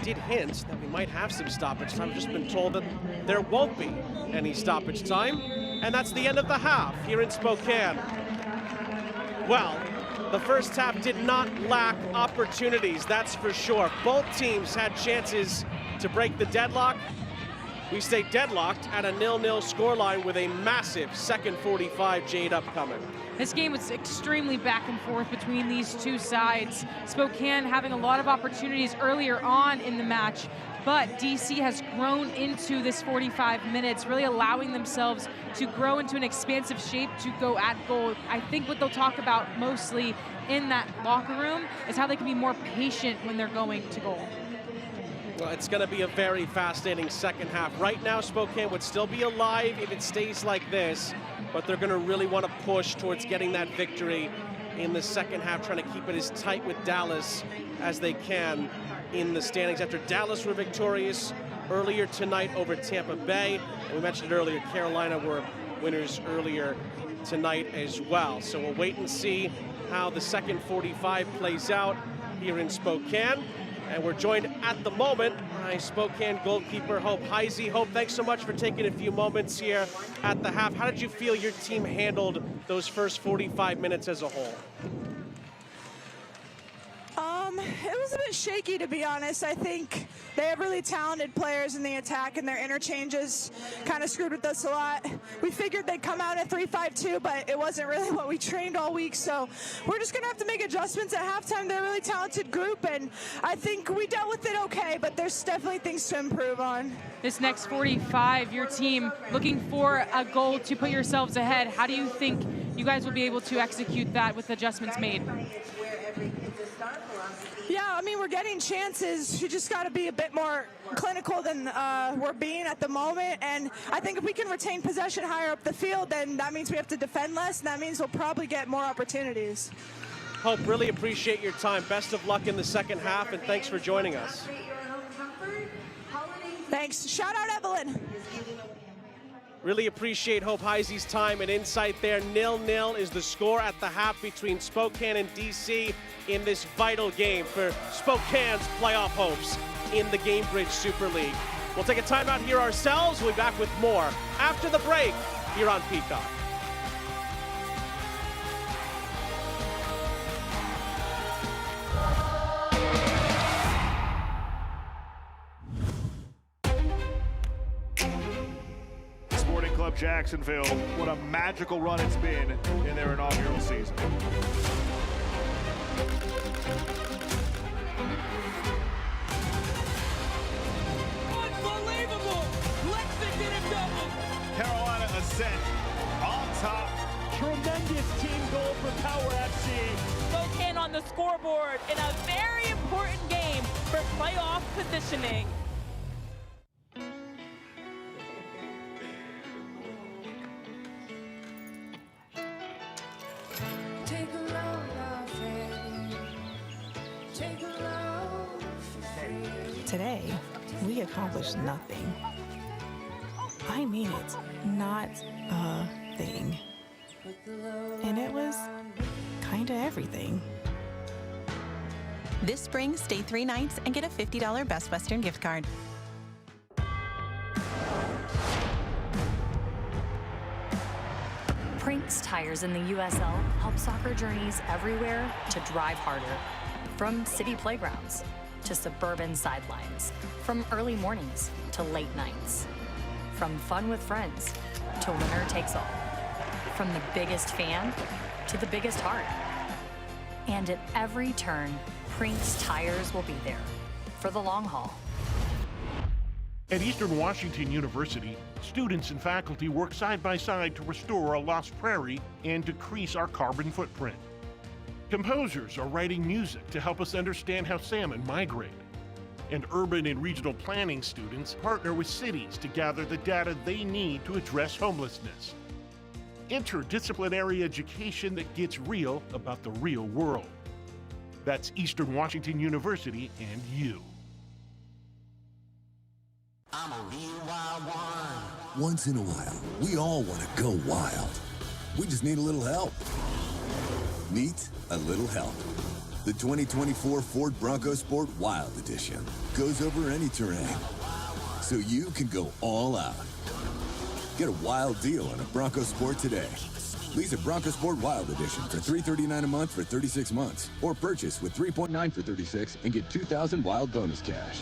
[SPEAKER 1] Did hint that we might have some stoppage time. I've just been told that there won't be any stoppage time. And that's the end of the half here in Spokane. Well, the first half did not lack opportunities, that's for sure. Both teams had chances to break the deadlock. We stay deadlocked at a 0-0 scoreline with a massive second 45 Jade upcoming.
[SPEAKER 2] This game was extremely back and forth between these two sides. Spokane having a lot of opportunities earlier on in the match, but DC has grown into this 45 minutes, really allowing themselves to grow into an expansive shape to go at goal. I think what they'll talk about mostly in that locker room is how they can be more patient when they're going to goal.
[SPEAKER 1] Well, it's going to be a very fascinating second half. Right now, Spokane would still be alive if it stays like this, but they're going to really want to push towards getting that victory in the second half, trying to keep it as tight with Dallas as they can in the standings. After Dallas were victorious earlier tonight over Tampa Bay, and we mentioned it earlier, Carolina were winners earlier tonight as well. So we'll wait and see how the second 45 plays out here in Spokane. And we're joined at the moment by Spokane goalkeeper Hope Heisey. Hope, thanks so much for taking a few moments here at the half. How did you feel your team handled those first 45 minutes as a whole?
[SPEAKER 5] It was a bit shaky, to be honest. I think they have really talented players in the attack, and their interchanges kind of screwed with us a lot. We figured they'd come out at 3-5-2, but it wasn't really what we trained all week, so we're just going to have to make adjustments at halftime. They're a really talented group, and I think we dealt with it okay, but there's definitely things to improve on.
[SPEAKER 2] This next 45, your team looking for a goal to put yourselves ahead. How do you think you guys will be able to execute that with adjustments made?
[SPEAKER 5] Yeah, I mean, we're getting chances. You just got to be a bit more clinical than we're being at the moment. And I think if we can retain possession higher up the field, then that means we have to defend less, and that means we'll probably get more opportunities.
[SPEAKER 1] Hope, really appreciate your time. Best of luck in the second half, and thanks for joining us.
[SPEAKER 5] Thanks. Shout out Evelyn.
[SPEAKER 1] Really appreciate Hope Heisey's time and insight there. 0-0 is the score at the half between Spokane and DC in this vital game for Spokane's playoff hopes in the Gainbridge Super League. We'll take a timeout here ourselves. We'll be back with more after the break here on Peacock.
[SPEAKER 6] Jacksonville, what a magical run it's been in their inaugural season.
[SPEAKER 7] the scoreboard in a very important game for playoff positioning.
[SPEAKER 8] Today, we accomplished nothing. I mean it, not a thing. And it was kinda everything.
[SPEAKER 9] This spring, stay 3 nights and get a $50 Best Western gift card.
[SPEAKER 10] Prinks tires in the USL help soccer journeys everywhere to drive harder. From city playgrounds to suburban sidelines, from early mornings to late nights, from fun with friends to winner takes all, from the biggest fan to the biggest heart. And at every turn, Prinks tires will be there for the long haul.
[SPEAKER 11] At Eastern Washington University, students and faculty work side by side to restore a lost prairie and decrease our carbon footprint. Composers are writing music to help us understand how salmon migrate. And urban and regional planning students partner with cities to gather the data they need to address homelessness. Interdisciplinary education that gets real about the real world. That's Eastern Washington University and you.
[SPEAKER 12] I'm a real wild one.
[SPEAKER 13] Once in a while, we all want to go wild. We just need a little help. Meet a little help. The 2024 Ford Bronco Sport Wild Edition goes over any terrain, so you can go all out. Get a wild deal on a Bronco Sport today. Lease a Bronco Sport Wild Edition for $339 a month for 36 months, or purchase with 3.9 for 36 and get $2,000 wild bonus cash.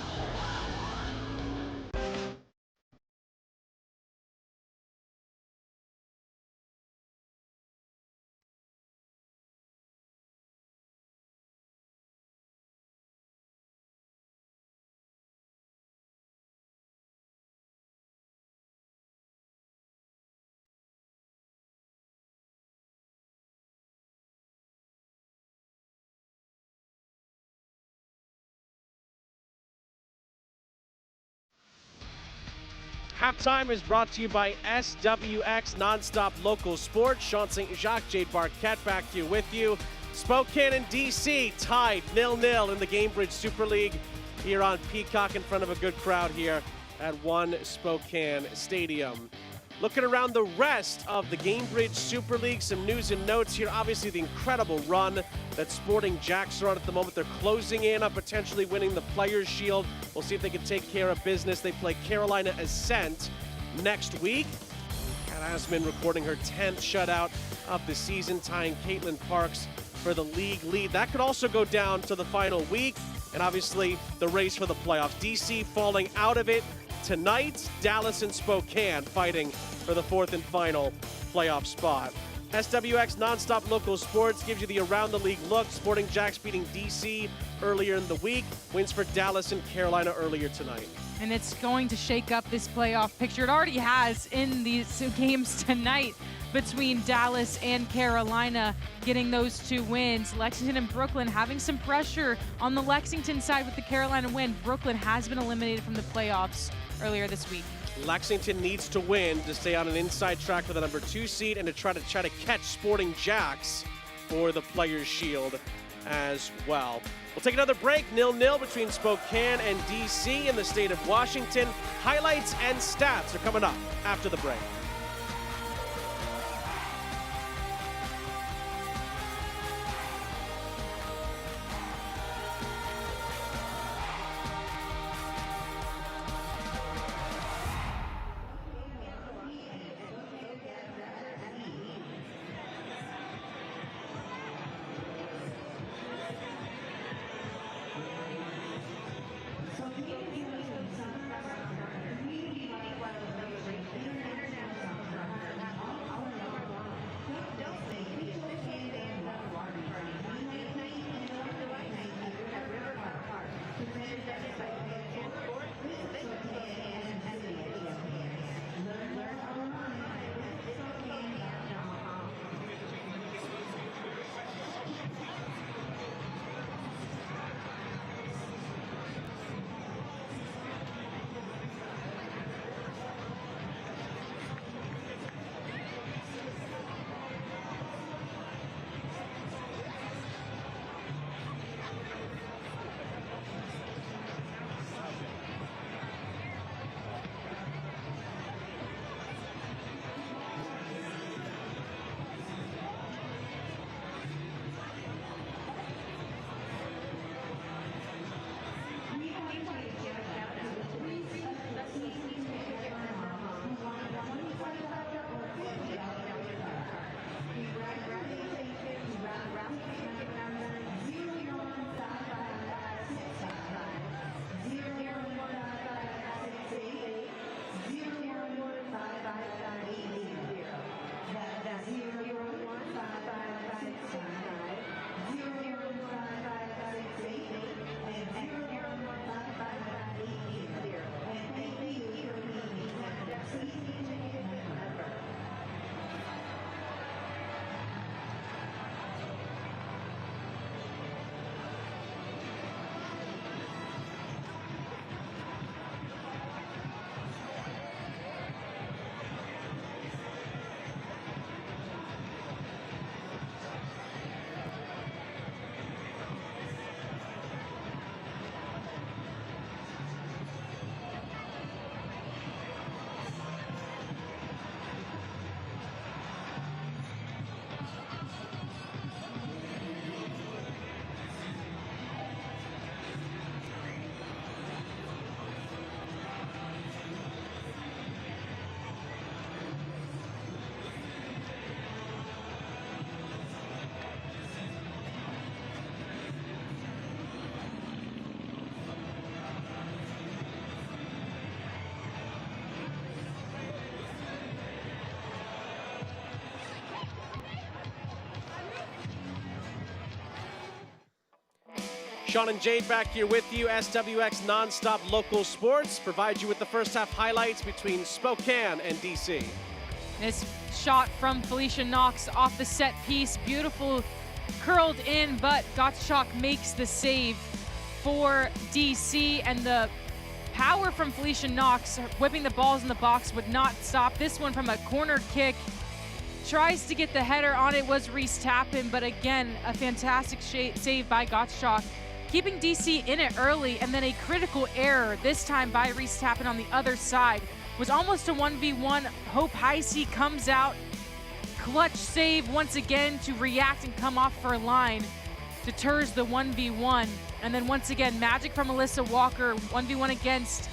[SPEAKER 1] Halftime is brought to you by SWX Nonstop Local Sports. Sean St. Jacques, Jade Barquette back here with you. Spokane and DC tied 0-0 in the Gainbridge Super League here on Peacock in front of a good crowd here at One Spokane Stadium. Looking around the rest of the Gainbridge Super League, some news and notes here. Obviously, the incredible run that Sporting Jacks are on at the moment. They're closing in on potentially winning the Players' Shield. We'll see if they can take care of business. They play Carolina Ascent next week. Kat Asman recording her 10th shutout of the season, tying Caitlin Parks for the league lead. That could also go down to the final week, and obviously the race for the playoffs. DC falling out of it tonight. Dallas and Spokane fighting for the fourth and final playoff spot. SWX Nonstop Local Sports gives you the around the league look. Sporting Jacks beating DC earlier in the week. Wins for Dallas and Carolina earlier tonight.
[SPEAKER 2] And it's going to shake up this playoff picture. It already has in these games tonight between Dallas and Carolina, getting those 2 wins. Lexington and Brooklyn having some pressure on the Lexington side with the Carolina win. Brooklyn has been eliminated from the playoffs earlier this week.
[SPEAKER 1] Lexington needs to win to stay on an inside track for the number 2 seed and to try to catch Sporting Jacks for the Players' Shield as well. We'll take another break. 0-0 between Spokane and DC in the state of Washington. Highlights and stats are coming up after the break. Sean and Jade back here with you. SWX Nonstop Local Sports provides you with the first half highlights between Spokane and DC.
[SPEAKER 2] This shot from Felicia Knox off the set piece, beautiful, curled in, but Gottschalk makes the save for DC, and the power from Felicia Knox whipping the balls in the box would not stop. This one from a corner kick, tries to get the header on it, was Reese Tappan, but again, a fantastic save by Gottschalk, keeping DC in it early, and then a critical error, this time by Reese Tappan on the other side. Was almost a 1v1. Hope Heisey comes out, clutch save once again to react and come off for a line, deters the 1v1. And then once again, magic from Alyssa Walker, 1v1 against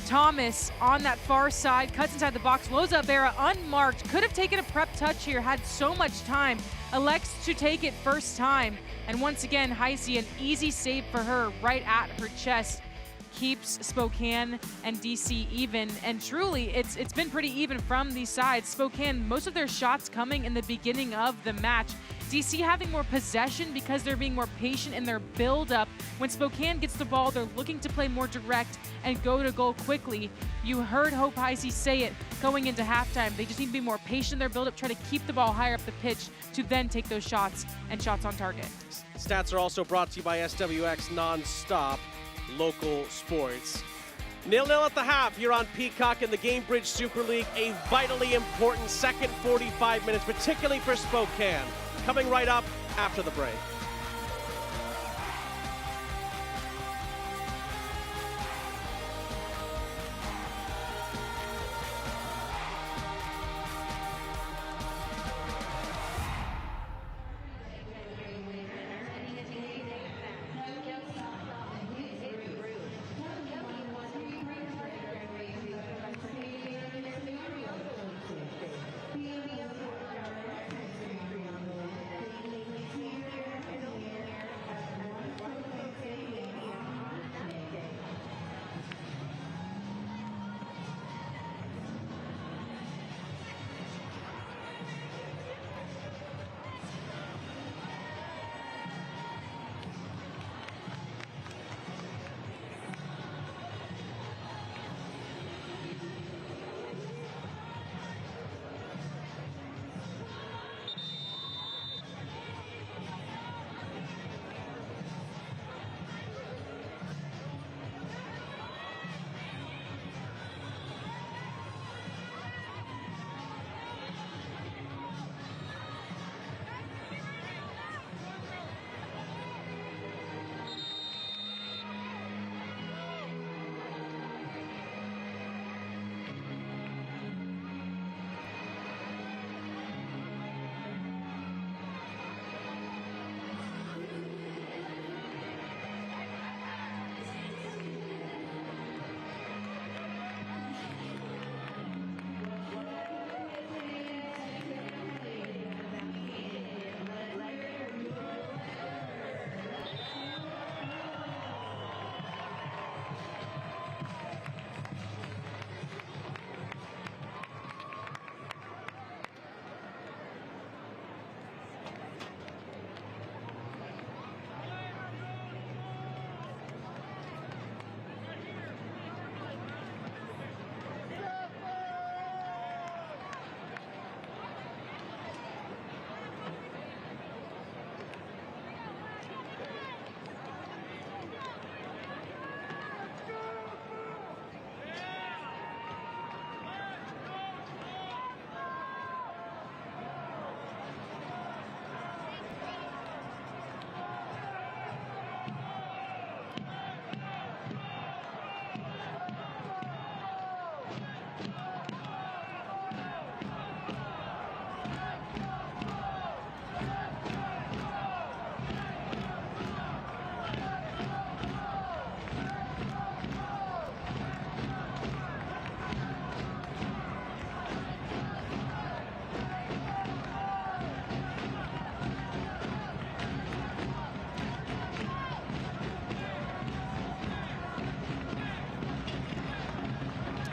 [SPEAKER 2] Thomas on that far side, cuts inside the box. Loza Vera unmarked, could have taken a prep touch here, had so much time, elects to take it first time. And once again, Heisey, an easy save for her right at her chest, keeps Spokane and DC even. And truly, it's been pretty even from these sides. Spokane, most of their shots coming in the beginning of the match. DC having more possession because they're being more patient in their build-up. When Spokane gets the ball, they're looking to play more direct and go to goal quickly. You heard Hope Heisey say it going into halftime. They just need to be more patient in their build-up, try to keep the ball higher up the pitch to then take those shots and shots on target.
[SPEAKER 1] Stats are also brought to you by SWX Nonstop Local Sports. 0-0 at the half here on Peacock in the Gainbridge Super League. A vitally important second 45 minutes, particularly for Spokane. Coming right up after the break.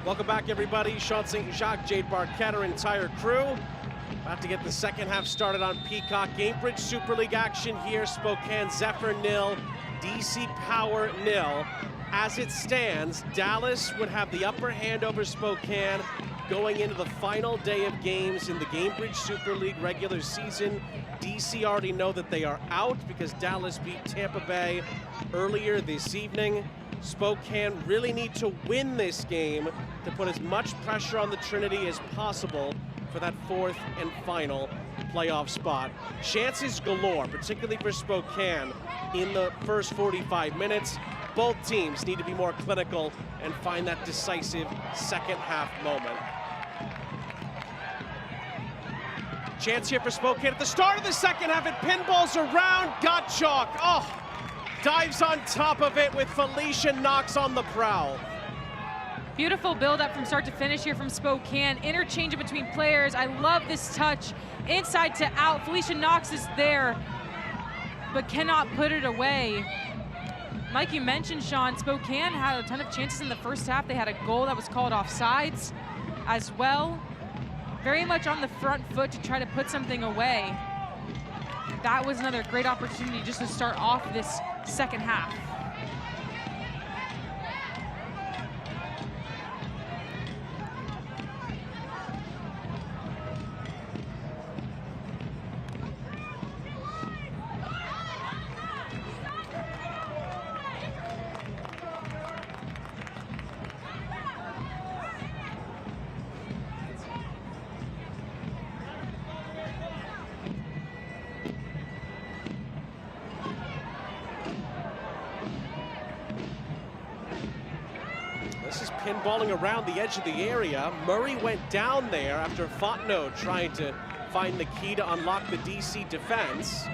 [SPEAKER 1] Welcome back, everybody. Sean St. Jacques, Jade Barquette, our entire crew. About to get the second half started on Peacock. Gainbridge Super League action here. Spokane Zephyr 0, DC Power 0. As it stands, Dallas would have the upper hand over Spokane going into the final day of games in the Gainbridge Super League regular season. DC already know that they are out because Dallas beat Tampa Bay earlier this evening. Spokane really need to win this game to put as much pressure on the Trinity as possible for that fourth and final playoff spot. Chances galore, particularly for Spokane in the first 45 minutes. Both teams need to be more clinical and find that decisive second half moment. Chance here for Spokane at the start of the second half. It pinballs around, got chalk. Oh, dives on top of it with Felicia Knox on the prowl.
[SPEAKER 2] Beautiful build-up from start to finish here from Spokane. Interchange between players. I love this touch. Inside to out. Felicia Knox is there, but cannot put it away. Like you mentioned, Sean, Spokane had a ton of chances in the first half. They had a goal that was called offsides as well. Very much on the front foot to try to put something away. That was another great opportunity just to start off this second half.
[SPEAKER 1] This is pinballing around the edge of the area. Murray went down there after Fontenot trying to find the key to unlock the DC defense.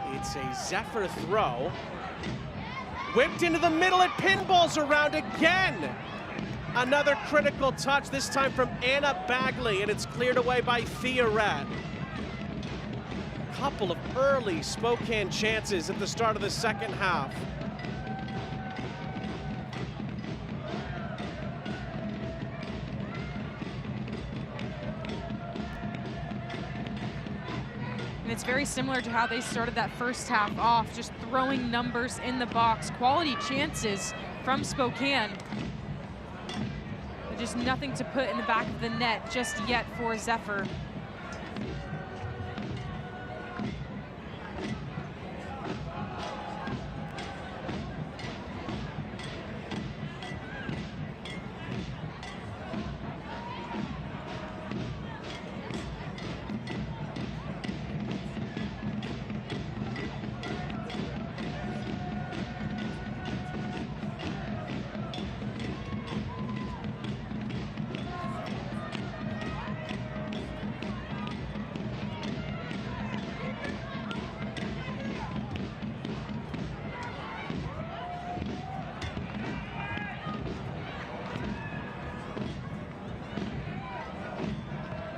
[SPEAKER 1] It's a Zephyr throw. Whipped into the middle, it pinballs around again. Another critical touch, this time from Anna Bagley, and it's cleared away by Thea Rett. Couple of early Spokane chances at the start of the second half.
[SPEAKER 2] And it's very similar to how they started that first half off, just throwing numbers in the box. Quality chances from Spokane. But just nothing to put in the back of the net just yet for Zephyr.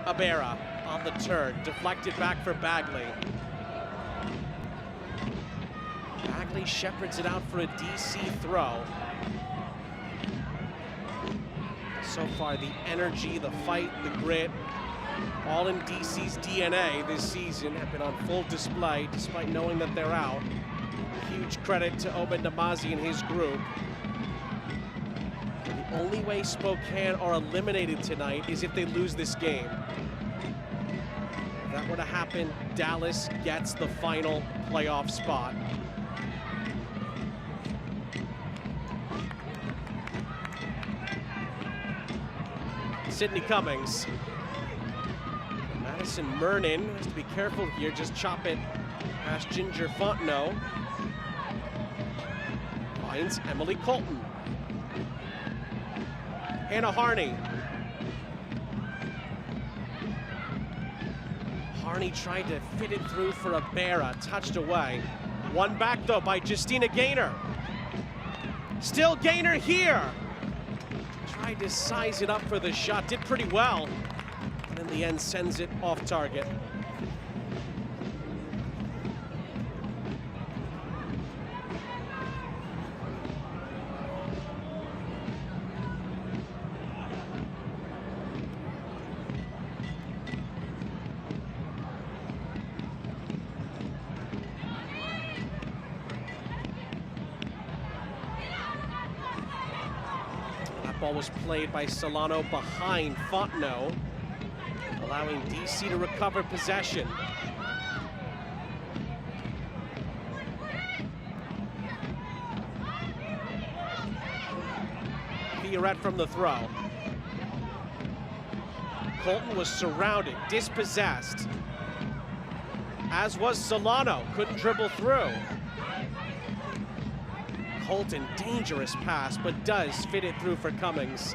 [SPEAKER 1] Abera on the turn, deflected back for Bagley. Bagley shepherds it out for a DC throw. So far, the energy, the fight, the grit, all in DC's DNA this season have been on full display despite knowing that they're out. Huge credit to Oben Namazi and his group. The only way Spokane are eliminated tonight is if they lose this game. If that were to happen, Dallas gets the final playoff spot. Sydney Cummings. Madison Mernon has to be careful here, just chop it past Ginger Fontenot. Finds Emily Colton. Hannah Harney. Harney tried to fit it through for Abera, touched away. One back though by Justina Gaynor. Still Gaynor here. Tried to size it up for the shot, did pretty well. And in the end sends it off target. ball was played by Solano behind Fontenot, allowing DC to recover possession. Fioret from the throw. Colton was surrounded, dispossessed, as was Solano, couldn't dribble through. Colton, dangerous pass, but does fit it through for Cummings.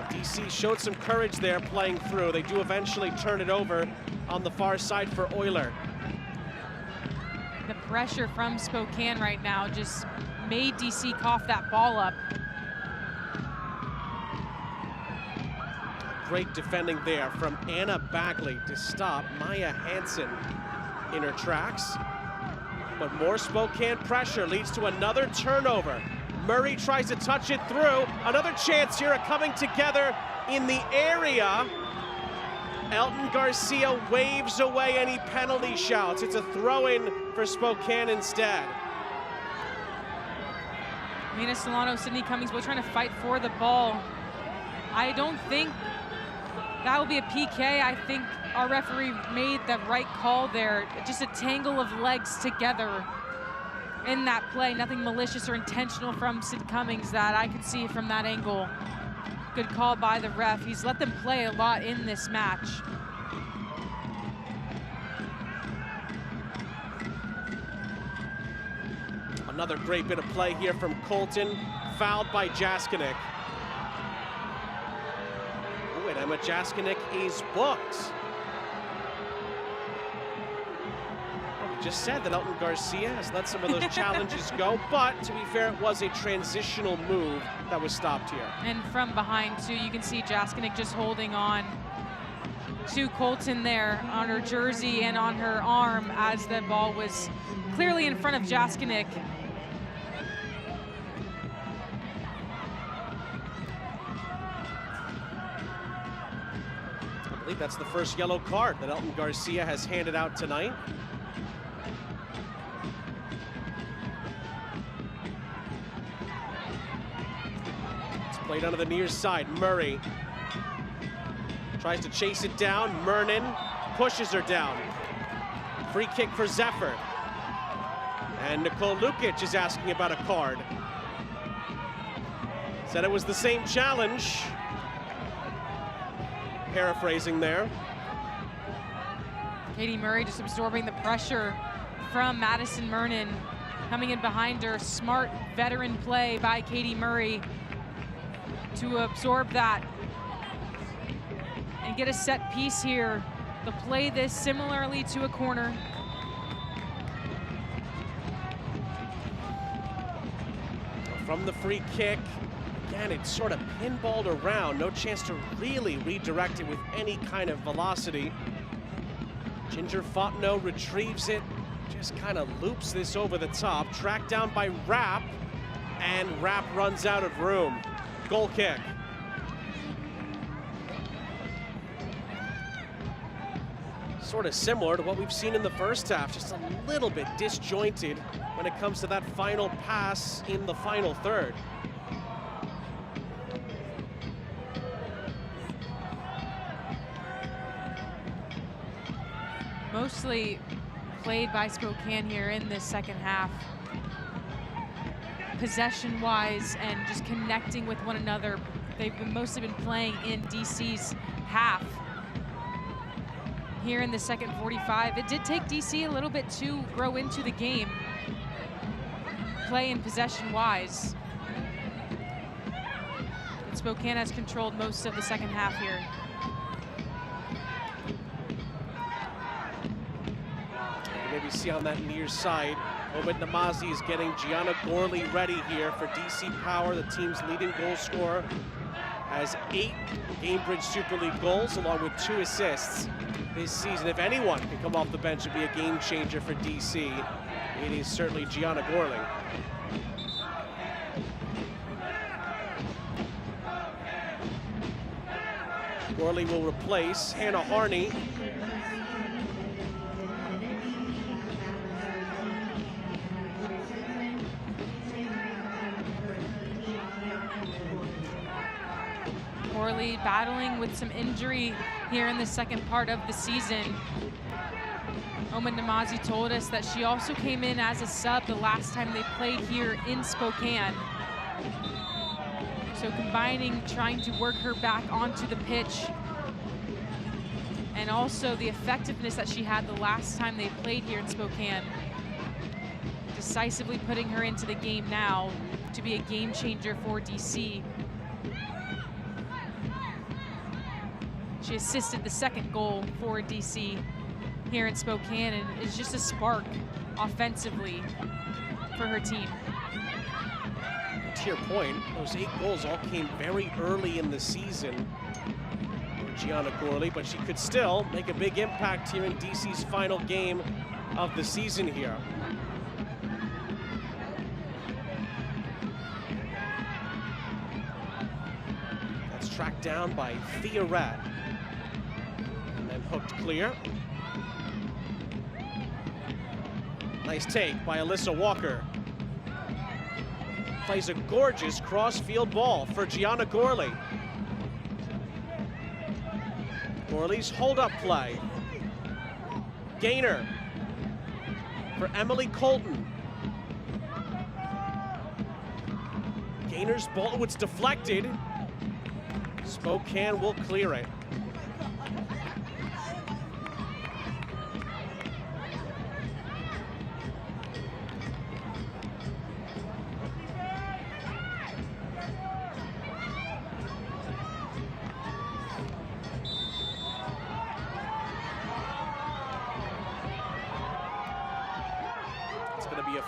[SPEAKER 1] DC showed some courage there playing through. They do eventually turn it over on the far side for Euler.
[SPEAKER 2] The pressure from Spokane right now just made DC cough that ball up.
[SPEAKER 1] Great defending there from Anna Bagley to stop Maya Hansen in her tracks. But more Spokane pressure leads to another turnover. Murray tries to touch it through. Another chance here at coming together in the area. Elton Garcia waves away any penalty shouts. It's a throw-in for Spokane instead.
[SPEAKER 2] Mina Solano, Sydney Cummings both trying to fight for the ball. I don't think that will be a PK. I think our referee made the right call there. Just a tangle of legs together in that play. Nothing malicious or intentional from Sid Cummings that I could see from that angle. Good call by the ref. He's let them play a lot in this match.
[SPEAKER 1] Another great bit of play here from Colton, fouled by Jaskinek. Ooh, and Emma Jaskinek is booked. Just said that Elton Garcia has let some of those challenges go, but to be fair, it was a transitional move that was stopped here.
[SPEAKER 2] And from behind too, you can see Jaskinek just holding on to Colton there on her jersey and on her arm as the ball was clearly in front of Jaskinek.
[SPEAKER 1] I believe that's the first yellow card that Elton Garcia has handed out tonight. Played onto the near side. Murray tries to chase it down. Mernon pushes her down. Free kick for Zephyr. And Nicole Lukic is asking about a card. Said it was the same challenge. Paraphrasing there.
[SPEAKER 2] Katie Murray just absorbing the pressure from Madison Mernon. Coming in behind her. Smart veteran play by Katie Murray to absorb that and get a set piece here. To play this similarly to a corner.
[SPEAKER 1] From the free kick, again, it's sort of pinballed around. No chance to really redirect it with any kind of velocity. Ginger Fontenot retrieves it, just kind of loops this over the top. Tracked down by Rapp, and Rapp runs out of room. Goal kick. Sort of similar to what we've seen in the first half, just a little bit disjointed when it comes to that final pass in the final third.
[SPEAKER 2] Mostly played by Spokane here in this second half. Possession-wise and just connecting with one another. They've mostly been playing in DC's half. Here in the second 45, it did take DC a little bit to grow into the game, play and possession-wise. But Spokane has controlled most of the second half here.
[SPEAKER 1] Maybe see on that near side, Omid Namazi is getting Gianna Gorley ready here for DC Power, the team's leading goal scorer. Has 8 Gainbridge Super League goals along with 2 assists this season. If anyone can come off the bench and be a game changer for DC, it is certainly Gianna Gorley. Gorley will replace Hannah Harney.
[SPEAKER 2] Gorley battling with some injury here in the second part of the season. Omen Namazi told us that she also came in as a sub the last time they played here in Spokane. So combining trying to work her back onto the pitch and also the effectiveness that she had the last time they played here in Spokane, decisively putting her into the game now to be a game changer for DC. She assisted the second goal for DC here in Spokane and is just a spark offensively for her team.
[SPEAKER 1] To your point, those 8 goals all came very early in the season for Gianna Gorley, but she could still make a big impact here in DC's final game of the season here. That's tracked down by Thea Rat. And then hooked clear. Nice take by Alyssa Walker. Plays a gorgeous cross-field ball for Gianna Gorley. Gorley's hold-up play. Gainer for Emily Colton. Gainer's ball, it's deflected. Spokane will clear it.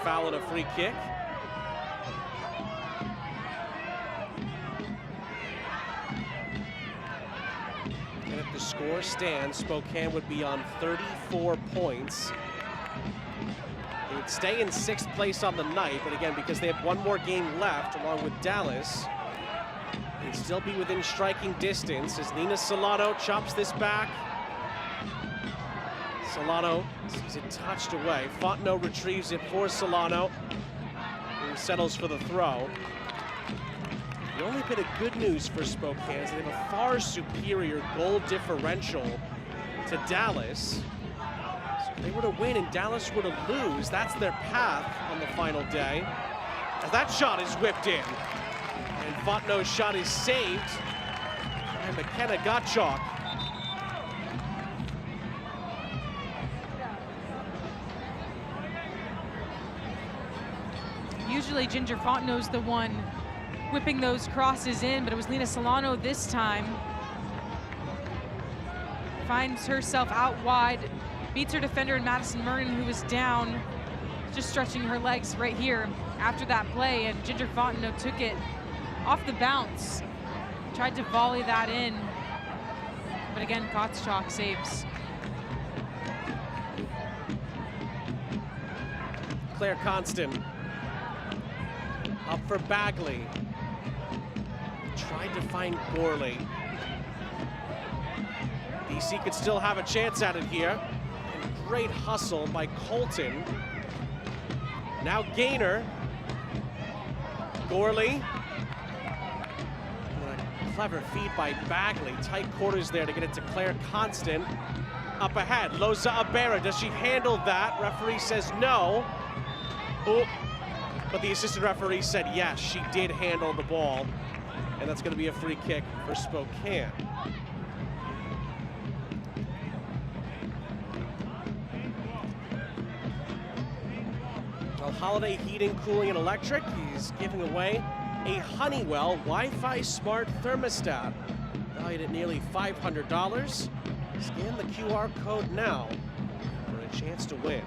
[SPEAKER 1] Foul and a free kick. And if the score stands, Spokane would be on 34 points. They would stay in 6th place on the night, but again, because they have one more game left, along with Dallas, they'd still be within striking distance as Nina Solano chops this back. Solano sees it touched away. Fontenot retrieves it for Solano, who settles for the throw. The only bit of good news for Spokane is they have a far superior goal differential to Dallas. So if they were to win and Dallas were to lose, that's their path on the final day. As that shot is whipped in. And Fontenot's shot is saved by McKenna Gottschalk.
[SPEAKER 2] Usually Ginger Fontenot's the one whipping those crosses in, but it was Lena Solano this time. Finds herself out wide, beats her defender in Madison Mernon, who was down, just stretching her legs right here after that play, and Ginger Fontenot took it off the bounce, tried to volley that in, but again, Gottschalk saves.
[SPEAKER 1] Claire Constant. Up for Bagley. Tried to find Gorley. DC could still have a chance at it here. And great hustle by Colton. Now Gainer. Gorley. And a clever feed by Bagley. Tight quarters there to get it to Claire Constant. Up ahead, Loza Abera. Does she handle that? Referee says no. Oh. But the assistant referee said yes, she did handle the ball. And that's going to be a free kick for Spokane. Well, Holiday Heating, Cooling, and Electric is giving away a Honeywell Wi-Fi Smart Thermostat, valued at nearly $500. Scan the QR code now for a chance to win.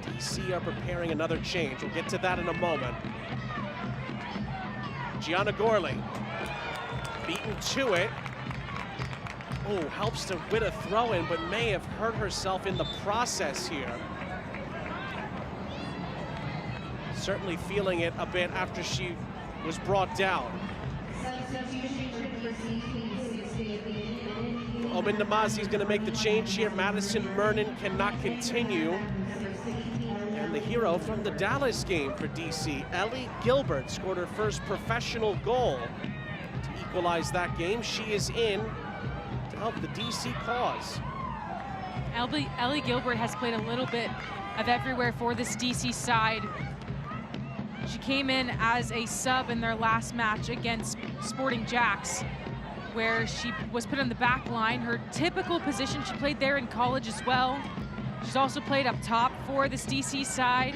[SPEAKER 1] DC are preparing another change. We'll get to that in a moment. Gianna Gorley, beaten to it. Oh, helps to win a throw-in, but may have hurt herself in the process here. Certainly feeling it a bit after she was brought down. Omen Namazi is going to make the change here. Madison Mernon cannot continue. And And the hero from the Dallas game for DC, Ellie Gilbert, scored her first professional goal to equalize that game. She is in to help the DC cause.
[SPEAKER 2] Ellie Gilbert has played a little bit of everywhere for this DC side. She came in as a sub in their last match against Sporting Jacks, where she was put on the back line. Her typical position, she played there in college as well. She's also played up top for this DC side,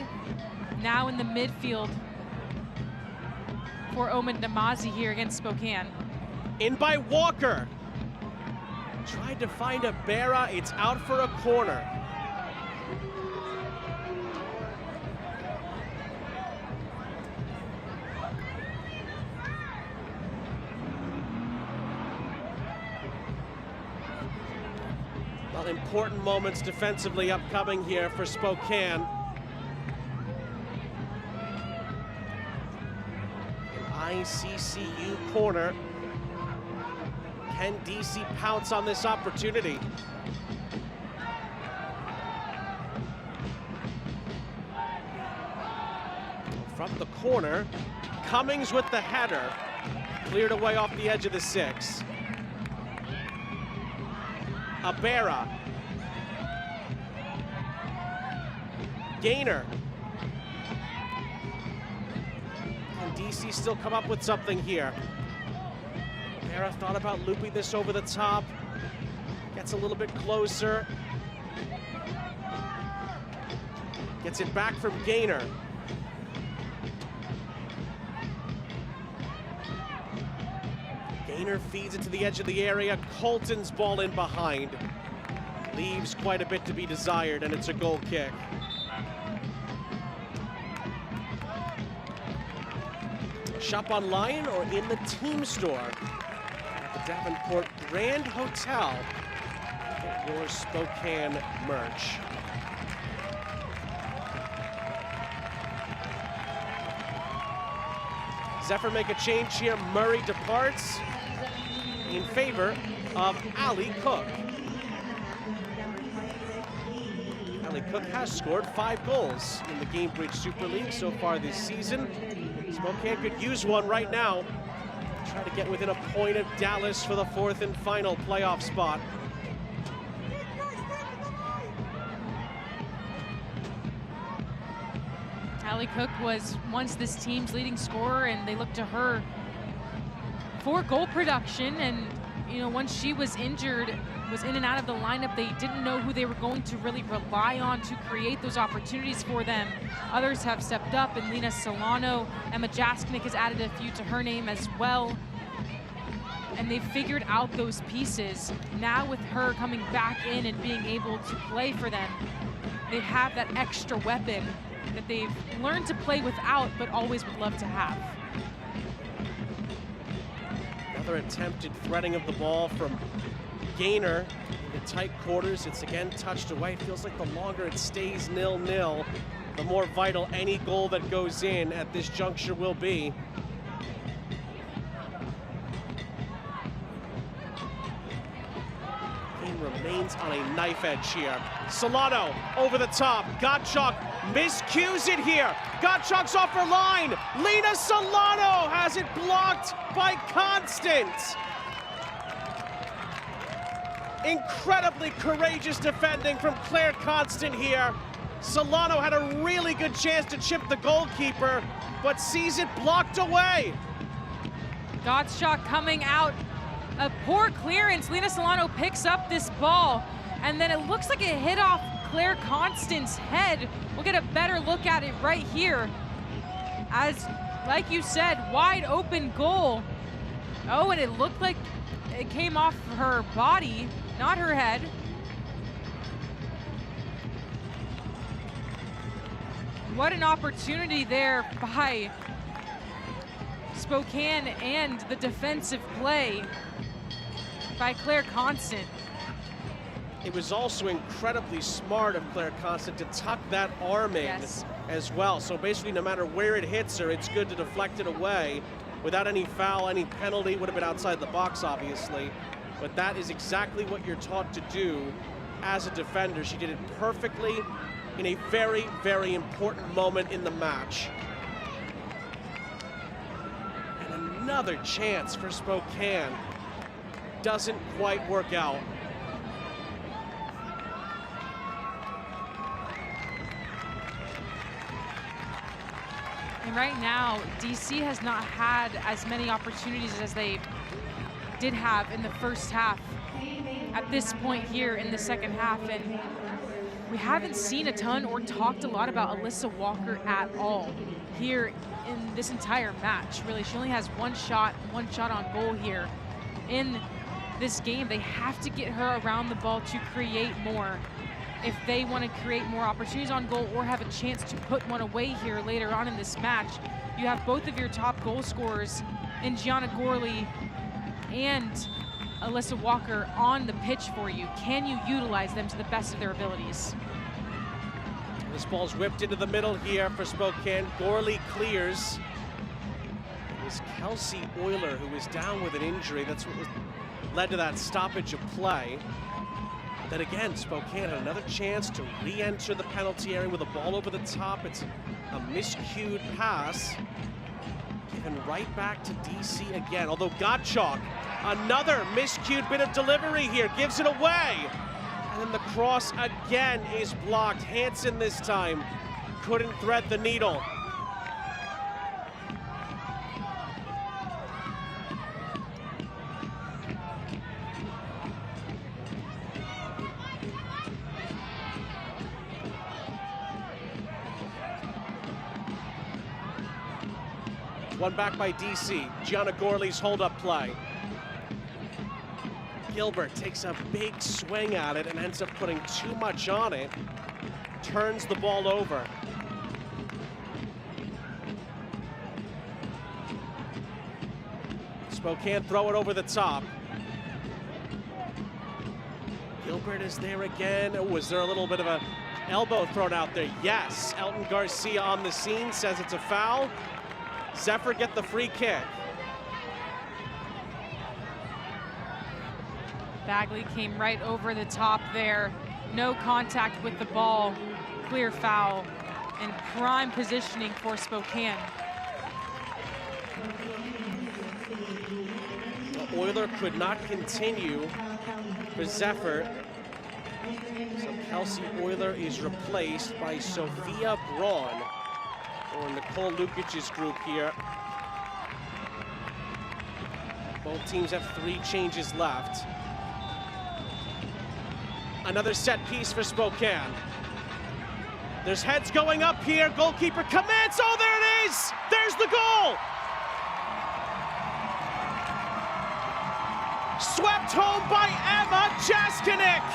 [SPEAKER 2] now in the midfield for Omen Namazi here against Spokane.
[SPEAKER 1] In by Walker. Tried to find a Berra, it's out for a corner. Well, important moments defensively upcoming here for Spokane. An ICCU corner. Can DC pounce on this opportunity? From the corner, Cummings with the header. Cleared away off the edge of the 6. Abera. Gainer. Can DC still come up with something here? Abera thought about looping this over the top. Gets a little bit closer. Gets it back from Gainer. Gainer feeds it to the edge of the area. Colton's ball in behind. Leaves quite a bit to be desired, and it's a goal kick. Shop online or in the team store at the Davenport Grand Hotel. Get your Spokane merch. Zephyr make a change here. Murray departs in favor of Ali Cook. Ali Cook has scored 5 goals in the Gainbridge Super League so far this season. Spokane could use one right now. Try to get within a point of Dallas for the 4th and final playoff spot.
[SPEAKER 2] Ali Cook was once this team's leading scorer, and they looked to her for goal production. And you know, once she was injured, was in and out of the lineup, they didn't know who they were going to really rely on to create those opportunities for them. Others have stepped up, and Lena Solano, Emma Jaskinick has added a few to her name as well. And they figured out those pieces. Now with her coming back in and being able to play for them, they have that extra weapon that they've learned to play without, but always would love to have.
[SPEAKER 1] Another attempted threading of the ball from Gainer into tight quarters. It's again touched away. It feels like the longer it stays 0-0, the more vital any goal that goes in at this juncture will be. Game remains on a knife edge here. Solano over the top. Gottschalk miscues it here. Gottschalk's off her line. Lena Solano has it blocked by Constant. Incredibly courageous defending from Claire Constant here. Solano had a really good chance to chip the goalkeeper, but sees it blocked away.
[SPEAKER 2] Gottschalk coming out. A poor clearance. Lena Solano picks up this ball, and then it looks like it hit off Claire Constant's head. We'll get a better look at it right here. As, like you said, wide open goal. Oh, and it looked like it came off her body, not her head. What an opportunity there by Spokane, and the defensive play by Claire Constant.
[SPEAKER 1] It was also incredibly smart of Claire Constant to tuck that arm in as well. So basically, no matter where it hits her, it's good to deflect it away without any foul, any penalty. Would have been outside the box, obviously. But that is exactly what you're taught to do as a defender. She did it perfectly, in a very, very important moment in the match. And another chance for Spokane. Doesn't quite work out.
[SPEAKER 2] And right now, DC has not had as many opportunities as they did have in the first half at this point here in the second half. And we haven't seen a ton or talked a lot about Alyssa Walker at all here in this entire match. Really, she only has one shot on goal here in this game. They have to get her around the ball to create more if they want to create more opportunities on goal or have a chance to put one away here later on in this match. You have both of your top goal scorers in Gianna Gorley and Alyssa Walker on the pitch for you. Can you utilize them to the best of their abilities?
[SPEAKER 1] This ball's whipped into the middle here for Spokane. Gorley clears. It was Kelsey Euler who was down with an injury. That's what led to that stoppage of play. But then again, Spokane had another chance to re-enter the penalty area with a ball over the top. It's a miscued pass. Given right back to DC again, although Gottschalk, another miscued bit of delivery here, gives it away. And then the cross again is blocked. Hansen this time couldn't thread the needle. One back by DC. Gianna Gorley's hold-up play. Gilbert takes a big swing at it and ends up putting too much on it. Turns the ball over. Spokane throw it over the top. Gilbert is there again. Oh, was there a little bit of a elbow thrown out there? Yes. Elton Garcia on the scene says it's a foul. Zephyr get the free kick.
[SPEAKER 2] Bagley came right over the top there. No contact with the ball. Clear foul and prime positioning for Spokane.
[SPEAKER 1] Euler could not continue for Zephyr. So Kelsey Euler is replaced by Sophia Braun, or Nicole Lukic's group here. Both teams have 3 changes left. Another set piece for Spokane. There's heads going up here. Goalkeeper commits. Oh, there it is! There's the goal! Swept home by Emma Jaskinek.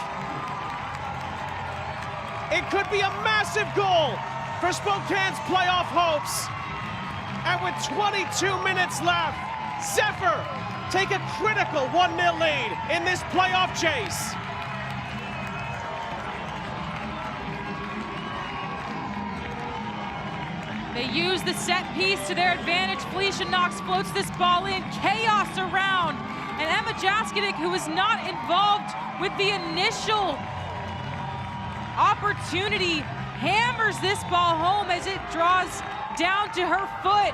[SPEAKER 1] It could be a massive goal for Spokane's playoff hopes. And with 22 minutes left, Zephyr take a critical 1-0 lead in this playoff chase.
[SPEAKER 2] They use the set piece to their advantage. Felicia Knox floats this ball in, chaos around. And Emma Jaskinek, who was not involved with the initial opportunity, hammers this ball home as it draws down to her foot.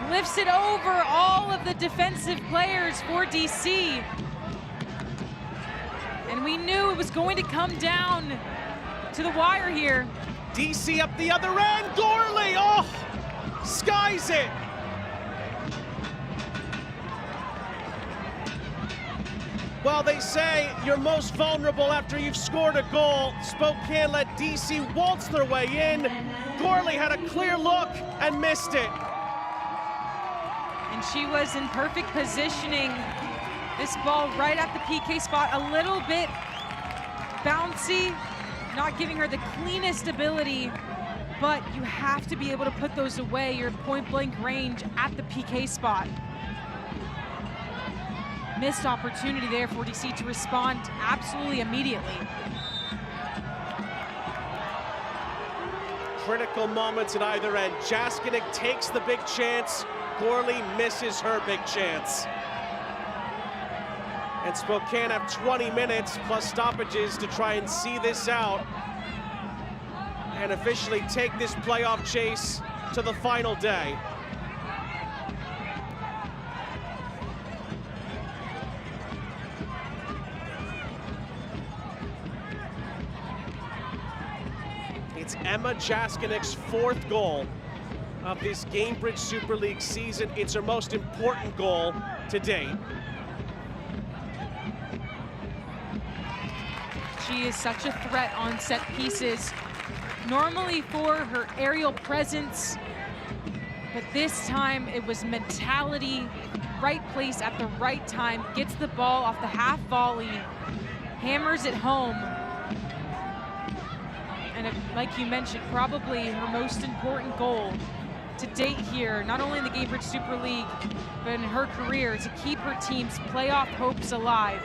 [SPEAKER 2] Lifts it over all of the defensive players for DC. And we knew it was going to come down to the wire here.
[SPEAKER 1] DC up the other end, Gorley, oh, skies it. Well, they say you're most vulnerable after you've scored a goal. Spokane let DC waltz their way in. Gorley had a clear look and missed it.
[SPEAKER 2] And she was in perfect positioning. This ball right at the PK spot, a little bit bouncy, not giving her the cleanest ability, but you have to be able to put those away. Your point blank range at the PK spot. Missed opportunity there for DC to respond absolutely immediately.
[SPEAKER 1] Critical moments at either end. Jaskinek takes the big chance. Gorley misses her big chance. And Spokane have 20 minutes plus stoppages to try and see this out. and officially take this playoff chase to the final day. It's Emma Jaskinik's 4th goal of this Gainbridge Super League season. It's her most important goal to date.
[SPEAKER 2] She is such a threat on set pieces, normally for her aerial presence, but this time it was mentality, right place at the right time, gets the ball off the half volley, hammers it home. And like you mentioned, probably her most important goal to date here, not only in the Gainbridge Super League, but in her career, to keep her team's playoff hopes alive.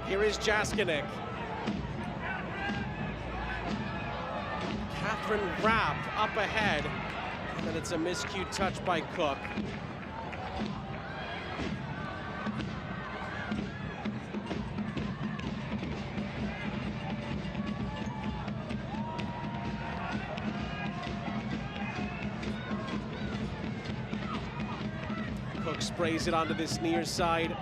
[SPEAKER 1] Here is Jaskinik. Catherine Rapp up ahead. And then it's a miscued touch by Cook. Cook sprays it onto this near side.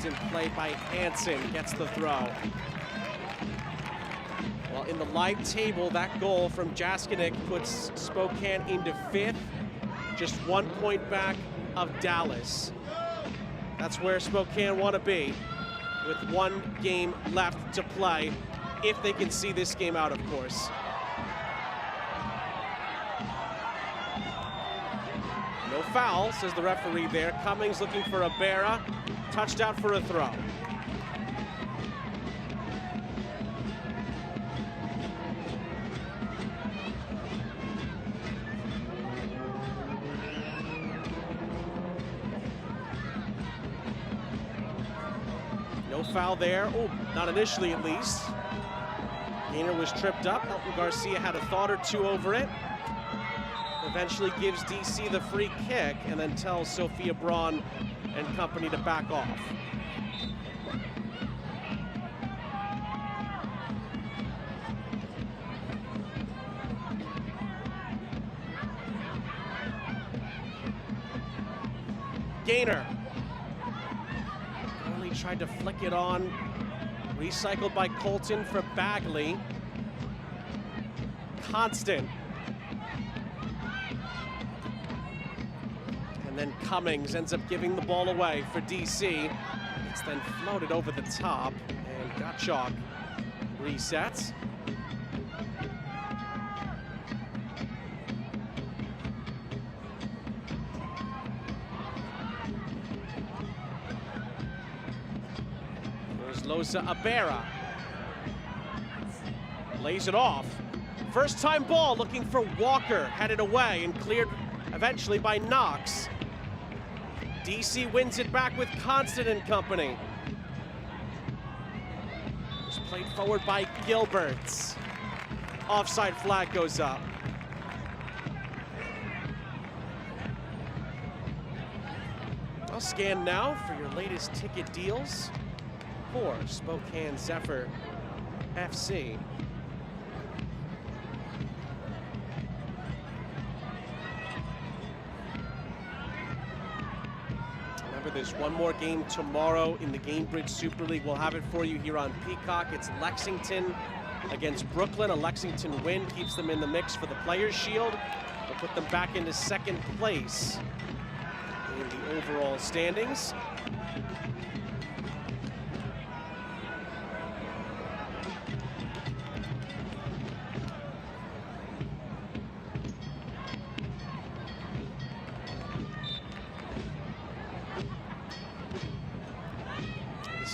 [SPEAKER 1] In play by Hansen, gets the throw. Well, in the live table, that goal from Jaskinik puts Spokane into 5th, just 1 point back of Dallas. That's where Spokane want to be, with 1 game left to play, if they can see this game out, of course. No foul, says the referee there. Cummings looking for a Barra. Touched out for a throw. No foul there. Oh, not initially at least. Gainer was tripped up. Elton Garcia had a thought or two over it. Eventually gives DC the free kick and then tells Sophia Braun and company to back off. Gainer. Only tried to flick it on. Recycled by Colton for Bagley. Constant. And then Cummings ends up giving the ball away for DC. It's then floated over the top, and Gottschalk resets. There's Loza Abera. Lays it off. First time ball looking for Walker, headed away and cleared eventually by Knox. DC wins it back with Constant and company. It's played forward by Gilberts. Offside flag goes up. I'll scan now for your latest ticket deals for Spokane Zephyr FC. There's one more game tomorrow in the Gainbridge Super League. We'll have it for you here on Peacock. It's Lexington against Brooklyn. A Lexington win keeps them in the mix for the Players' Shield. Will put them back into 2nd place in the overall standings.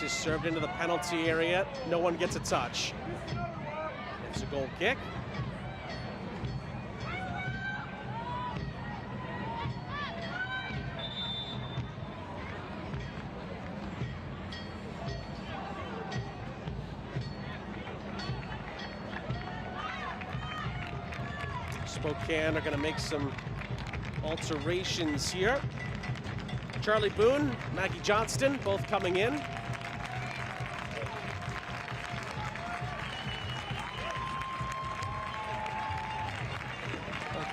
[SPEAKER 1] Pass is served into the penalty area. No one gets a touch. It's a goal kick. Spokane are going to make some alterations here. Charlie Boone, Maggie Johnston, both coming in.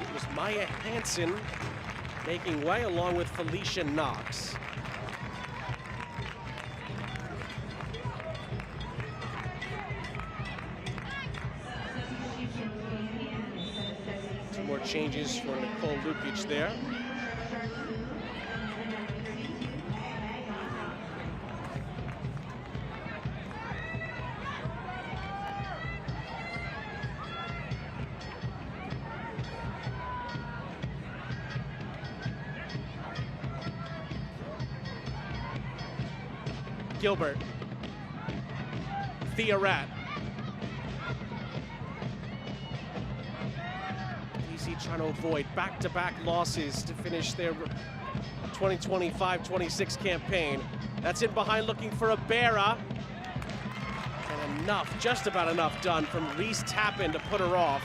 [SPEAKER 1] It was Maya Hansen making way along with Felicia Knox. Two more changes for Nicole Lukic there. Gilbert, Thea Rat. DC trying to avoid back-to-back losses to finish their 2025-26 campaign. That's in behind looking for Abera. And enough, just about enough done from Reese Tappan to put her off.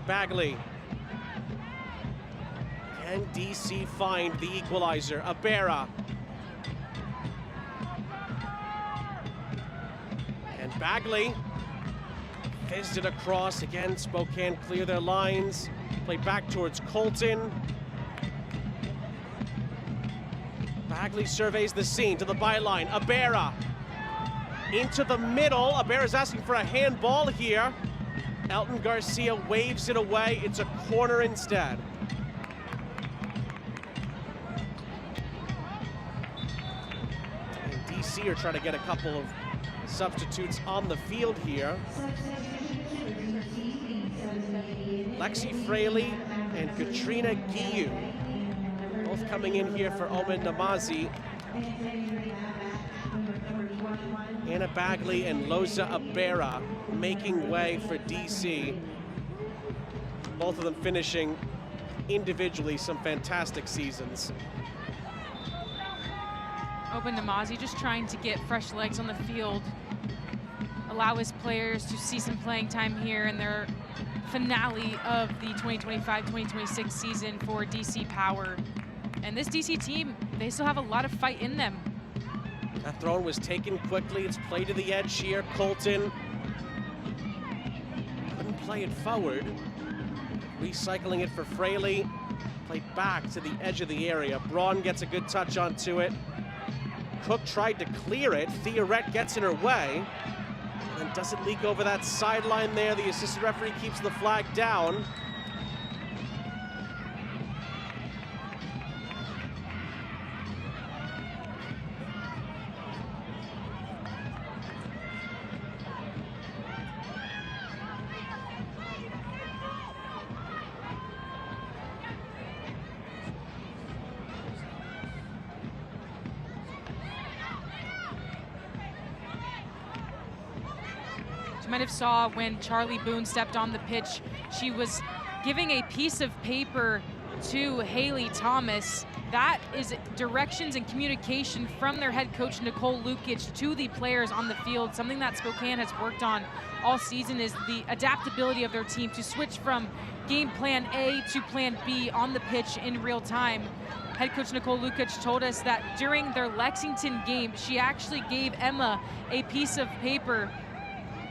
[SPEAKER 1] Bagley. Can DC find the equalizer? Abera. And Bagley fizzed it across. Again, Spokane clear their lines. Play back towards Colton. Bagley surveys the scene to the byline. Abera into the middle. Abera's asking for a handball here. Elton Garcia waves it away. It's a corner instead. And DC are trying to get a couple of substitutes on the field here. Lexi Fraley and Katrina Guiu both coming in here for Omen Namazi. Anna Bagley and Loza Abera making way for DC. Both of them finishing individually some fantastic seasons.
[SPEAKER 2] Open Namazi just trying to get fresh legs on the field, allow his players to see some playing time here in their finale of the 2025-2026 season for DC Power. And this DC team, they still have a lot of fight in them.
[SPEAKER 1] That throw was taken quickly. It's played to the edge here. Colton couldn't play it forward. Recycling it for Fraley. Played back to the edge of the area. Braun gets a good touch onto it. Cook tried to clear it. Theoret gets in her way. And doesn't leak over that sideline there. The assistant referee keeps the flag down.
[SPEAKER 2] You might have saw when Charlie Boone stepped on the pitch, she was giving a piece of paper to Haley Thomas. That is directions and communication from their head coach, Nicole Lukic, to the players on the field. Something that Spokane has worked on all season is the adaptability of their team to switch from game plan A to plan B on the pitch in real time. Head coach Nicole Lukic told us that during their Lexington game, she actually gave Emma a piece of paper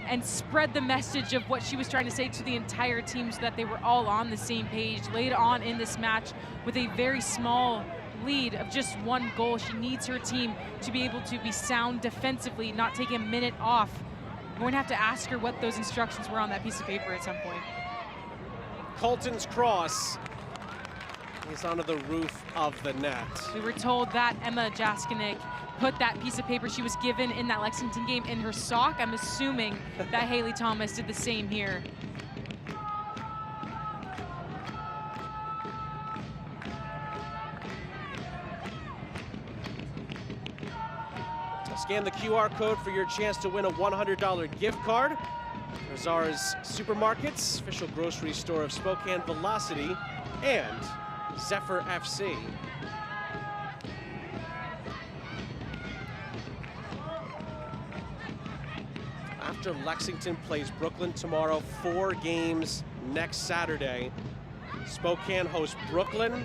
[SPEAKER 2] and spread the message of what she was trying to say to the entire team so that they were all on the same page. Later on in this match, with a very small lead of just one goal, she needs her team to be able to be sound defensively, not take a minute off. We're going to have to ask her what those instructions were on that piece of paper at some point.
[SPEAKER 1] Colton's cross. is onto the roof of the net.
[SPEAKER 2] We were told that Emma Jaskinek put that piece of paper she was given in that Lexington game in her sock. I'm assuming that Haley Thomas did the same here.
[SPEAKER 1] Scan the QR code for your chance to win a $100 gift card. Razar's Supermarkets, official grocery store of Spokane Velocity, and Zephyr FC. After Lexington plays Brooklyn tomorrow, 4 games next Saturday. Spokane hosts Brooklyn,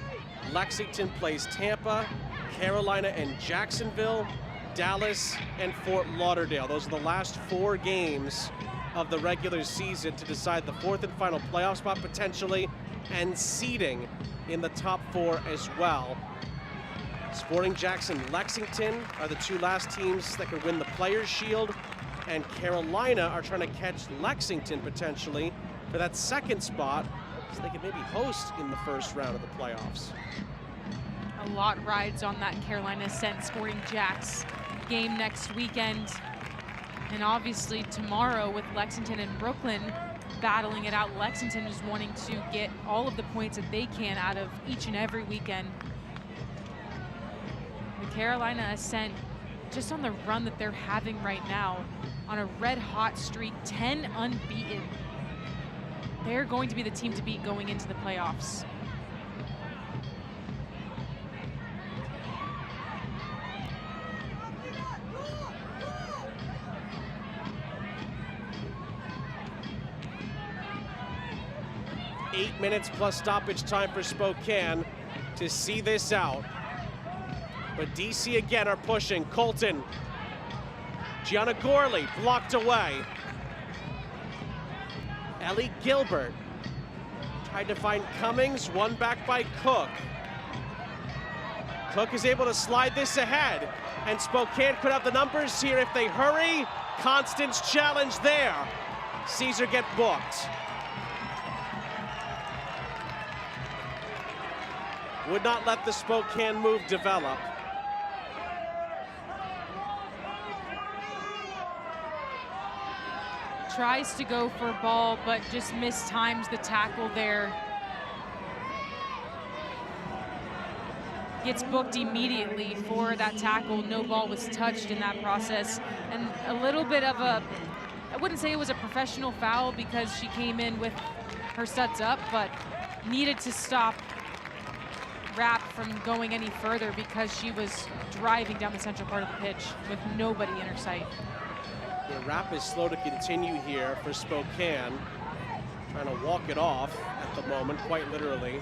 [SPEAKER 1] Lexington plays Tampa, Carolina and Jacksonville, Dallas and Fort Lauderdale. Those are the last 4 games of the regular season to decide the 4th and final playoff spot potentially, and seeding in the top 4 as well. Sporting Jackson, Lexington are the 2 last teams that could win the Players' Shield, and Carolina are trying to catch Lexington potentially for that 2nd spot, so they could maybe host in the 1st round of the playoffs.
[SPEAKER 2] A lot rides on that Carolina Ascent Sporting Jacks game next weekend. And obviously tomorrow with Lexington and Brooklyn battling it out, Lexington is wanting to get all of the points that they can out of each and every weekend. The Carolina Ascent, just on the run that they're having right now, on a red hot streak, 10 unbeaten. They're going to be the team to beat going into the playoffs.
[SPEAKER 1] Eight minutes plus stoppage time for Spokane to see this out. But DC again are pushing. Colton. Gianna Gorley blocked away. Ellie Gilbert tried to find Cummings, won back by Cook. Cook is able to slide this ahead, and Spokane could have the numbers here if they hurry. Constance challenge there. Caesar get booked. Would not let the Spokane move develop.
[SPEAKER 2] Tries to go for ball, but just mistimes the tackle there. Gets booked immediately for that tackle. No ball was touched in that process. And a little bit of a, I wouldn't say it was a professional foul because she came in with her studs up, but needed to stop Rapp from going any further because she was driving down the central part of the pitch with nobody in her sight.
[SPEAKER 1] The Rapp is slow to continue here for Spokane. Trying to walk it off at the moment, quite literally.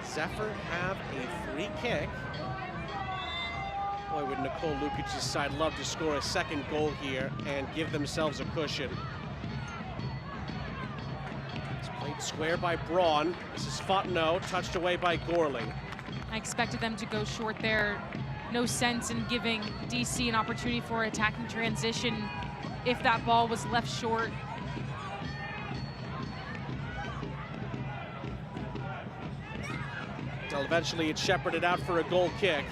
[SPEAKER 1] Zephyr have a free kick. Boy, would Nicole Lukic's side love to score a 2nd goal here and give themselves a cushion. It's played square by Braun. This is Fontenot, touched away by Gorley.
[SPEAKER 2] I expected them to go short there. No sense in giving DC an opportunity for attacking transition if that ball was left short.
[SPEAKER 1] Until eventually it's shepherded out for a goal kick.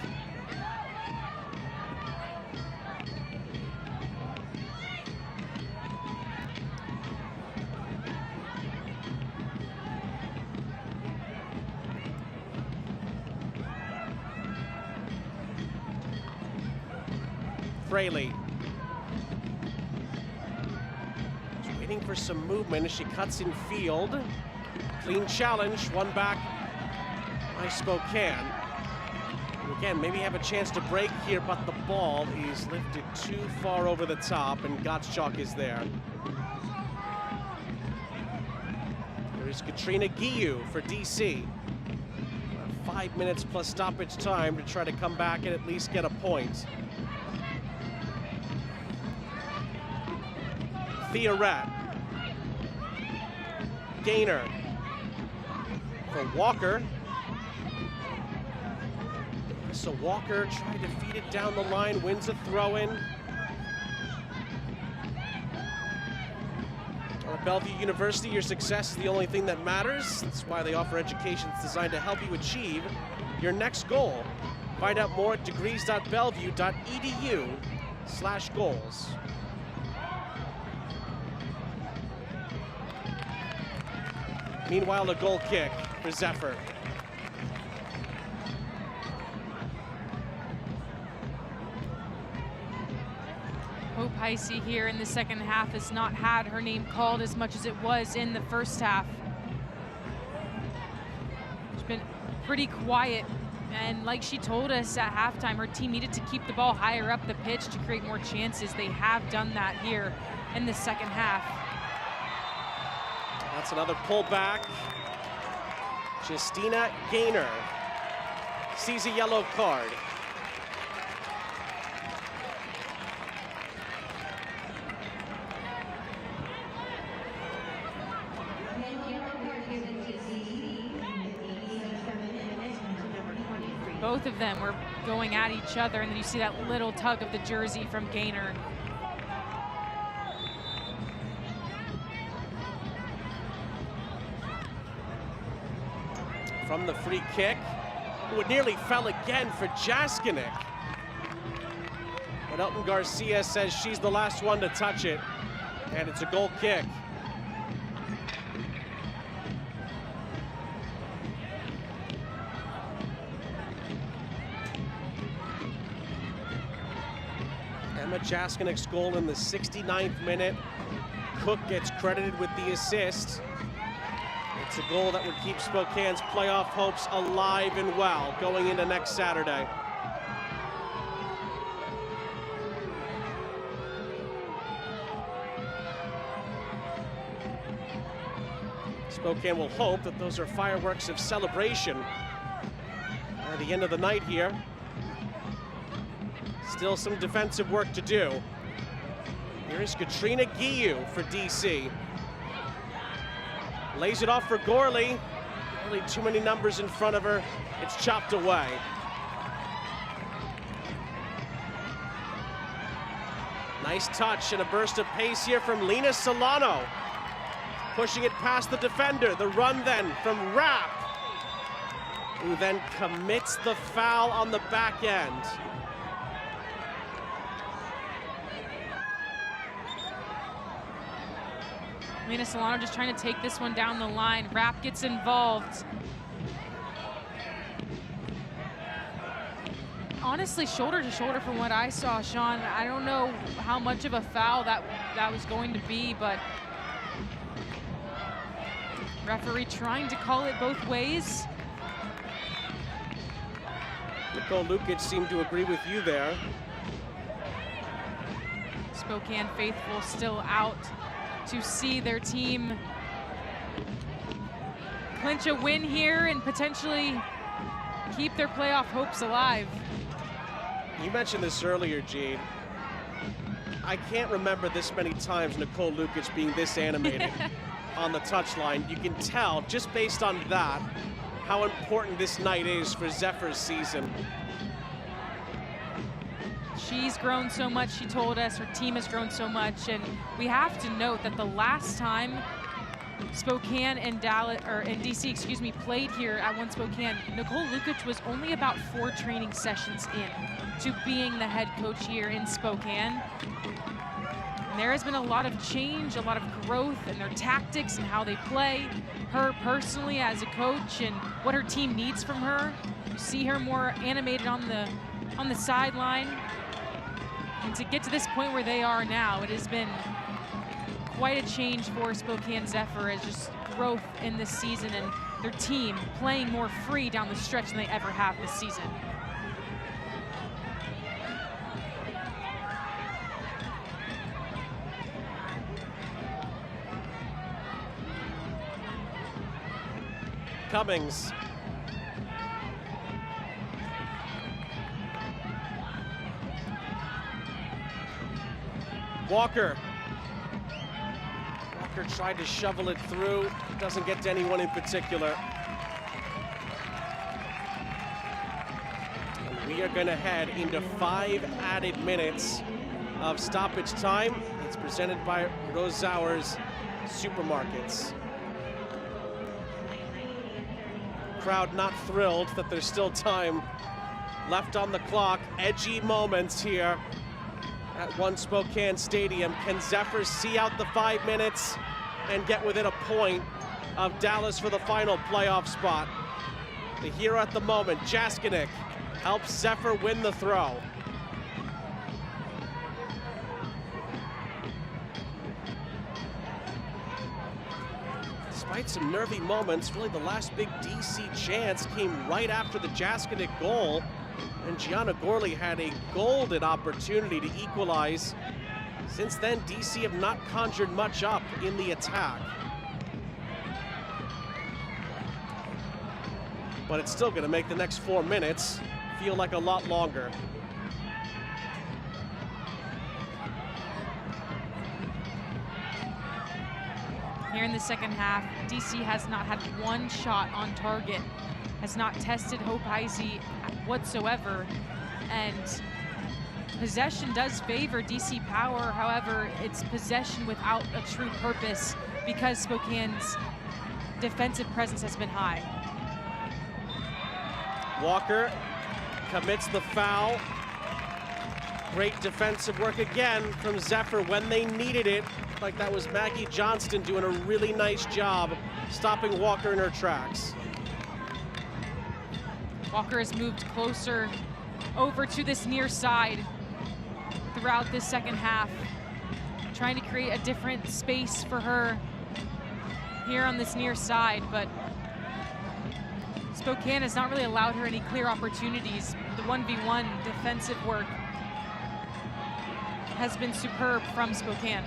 [SPEAKER 1] Fraley. She's waiting for some movement as she cuts in field. Clean challenge, one back by Spokane. And again, maybe have a chance to break here, but the ball is lifted too far over the top, and Gottschalk is there. There's Katrina Guiu for DC. 5 minutes plus stoppage time to try to come back and at least get a point. Theoret. Gainer for Walker. So Walker tried to feed it down the line, wins a throw-in. A Bellevue University, your success is the only thing that matters. That's why they offer education that's designed to help you achieve your next goal. Find out more at degrees.bellevue.edu/goals. Meanwhile, a goal kick for Zephyr.
[SPEAKER 2] Hope Heisey here in the second half has not had her name called as much as it was in the first half. She's been pretty quiet, and like she told us at halftime, her team needed to keep the ball higher up the pitch to create more chances. They have done that here in the second half.
[SPEAKER 1] That's another pullback. Justina Gaynor sees a yellow card.
[SPEAKER 2] Both of them were going at each other, and then you see that little tug of the jersey from Gaynor.
[SPEAKER 1] From the free kick, who nearly fell again for Jaskinek. But Elton Garcia says she's the last one to touch it, and it's a goal kick. Emma Jaskinek's goal in the 69th minute. Cook gets credited with the assist. It's a goal that would keep Spokane's playoff hopes alive and well going into next Saturday. Spokane will hope that those are fireworks of celebration at the end of the night here. Still some defensive work to do. Here's Katrina Guillou for DC. Lays it off for Gorley. Really too many numbers in front of her. It's chopped away. Nice touch and a burst of pace here from Lena Solano. Pushing it past the defender. The run then from Rapp, who then commits the foul on the back end.
[SPEAKER 2] Lena Solano just trying to take this one down the line. Rapp gets involved. Honestly, shoulder to shoulder from what I saw, Sean. I don't know how much of a foul that was going to be, but referee trying to call it both ways.
[SPEAKER 1] Nicole Lukic seemed to agree with you there.
[SPEAKER 2] Spokane faithful still out to see their team clinch a win here and potentially keep their playoff hopes alive.
[SPEAKER 1] You mentioned this earlier, Gene. I can't remember this many times Nicole Lukic being this animated on the touchline. You can tell, just based on that, how important this night is for Zephyr's season.
[SPEAKER 2] She's grown so much, she told us. Her team has grown so much, and we have to note that the last time Spokane and DC, excuse me, played here at One Spokane, Nicole Lukic was only about 4 training sessions in to being the head coach here in Spokane. And there has been a lot of change, a lot of growth in their tactics and how they play. Her personally as a coach and what her team needs from her. You see her more animated on the sideline. And to get to this point where they are now, it has been quite a change for Spokane Zephyr, as just growth in this season and their team playing more free down the stretch than they ever have this season.
[SPEAKER 1] Cummings. Walker tried to shovel it through. Doesn't get to anyone in particular. And we are going to head into 5 added minutes of stoppage time. It's presented by Rose Zowers supermarkets. Crowd not thrilled that there's still time left on the clock. Edgy moments here at One Spokane Stadium. Can Zephyr see out the 5 minutes and get within a point of Dallas for the final playoff spot? The hero at the moment, Jaskinek, helps Zephyr win the throw. Despite some nervy moments, really the last big DC chance came right after the Jaskinek goal, and Gianna Gorley had a golden opportunity to equalize. Since then, DC have not conjured much up in the attack. But it's still gonna make the next 4 minutes feel like a lot longer.
[SPEAKER 2] Here in the second half, DC has not had one shot on target, has not tested Hope Heisey whatsoever, and possession does favor DC Power. However, it's possession without a true purpose because Spokane's defensive presence has been high.
[SPEAKER 1] Walker commits the foul. Great defensive work again from Zephyr when they needed it. Like that was Maggie Johnston doing a really nice job stopping Walker in her tracks.
[SPEAKER 2] Walker has moved closer over to this near side throughout this second half, trying to create a different space for her here on this near side, but Spokane has not really allowed her any clear opportunities. The 1v1 defensive work has been superb from Spokane.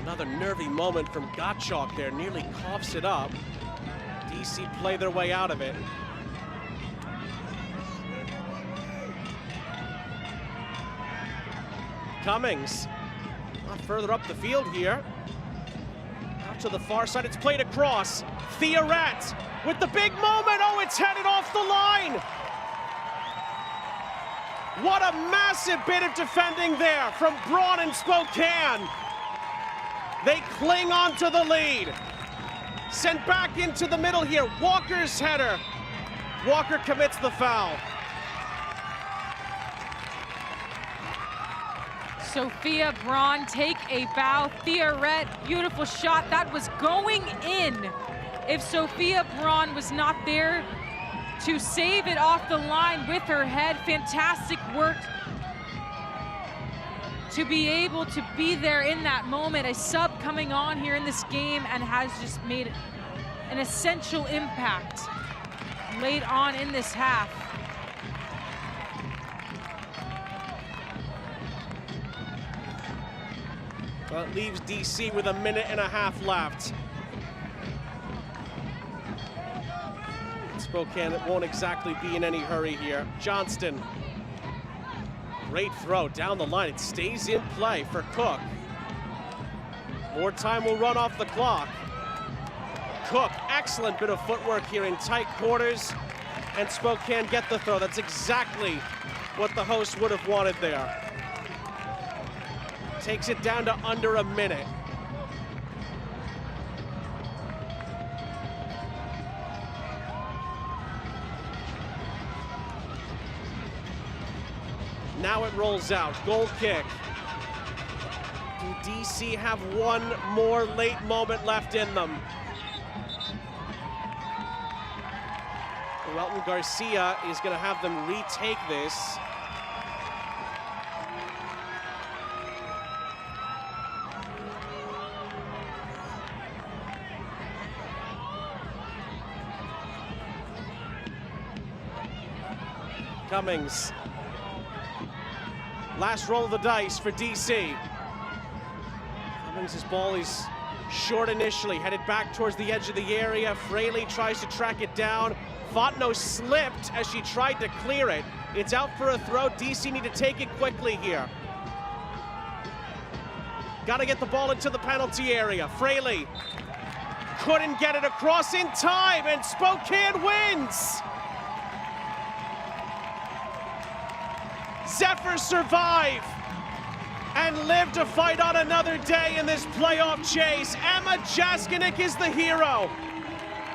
[SPEAKER 1] Another nervy moment from Gottschalk there, nearly coughs it up. DC play their way out of it. Cummings, not further up the field here. Out to the far side, it's played across. Theoret with the big moment. Oh, it's headed off the line. What a massive bit of defending there from Braun and Spokane. They cling on to the lead. Sent back into the middle here. Walker's header. Walker commits the foul.
[SPEAKER 2] Sophia Braun take a bow. Theoret, beautiful shot. That was going in. If Sophia Braun was not there to save it off the line with her head, fantastic work to be able to be there in that moment. A sub coming on here in this game and has just made an essential impact late on in this half.
[SPEAKER 1] Well, it leaves DC with a minute and a half left. Spokane won't exactly be in any hurry here. Johnston. Great throw down the line. It stays in play for Cook. More time will run off the clock. Cook, excellent bit of footwork here in tight quarters. And Spokane get the throw. That's exactly what the hosts would have wanted there. Takes it down to under a minute. Now it rolls out, goal kick. Do DC have one more late moment left in them? Welton Garcia is gonna have them retake this. Cummings. Last roll of the dice for DC. Cummings' ball is short initially, headed back towards the edge of the area. Fraley tries to track it down. Fontenot slipped as she tried to clear it. It's out for a throw. DC need to take it quickly here. Got to get the ball into the penalty area. Fraley couldn't get it across in time, and Spokane wins. Zephyr survive and live to fight on another day in this playoff chase. Emma Jaskinek is the hero.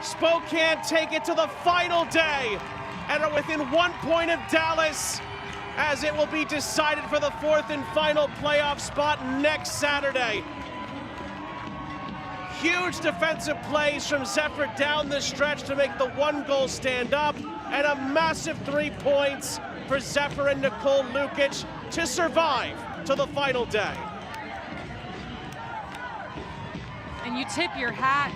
[SPEAKER 1] Spokane take it to the final day and are within 1 point of Dallas, as it will be decided for the 4th and final playoff spot next Saturday. Huge defensive plays from Zephyr down the stretch to make the 1-goal stand up, and a massive 3 points for Zephyr and Nicole Lukic to survive to the final day.
[SPEAKER 2] And you tip your hat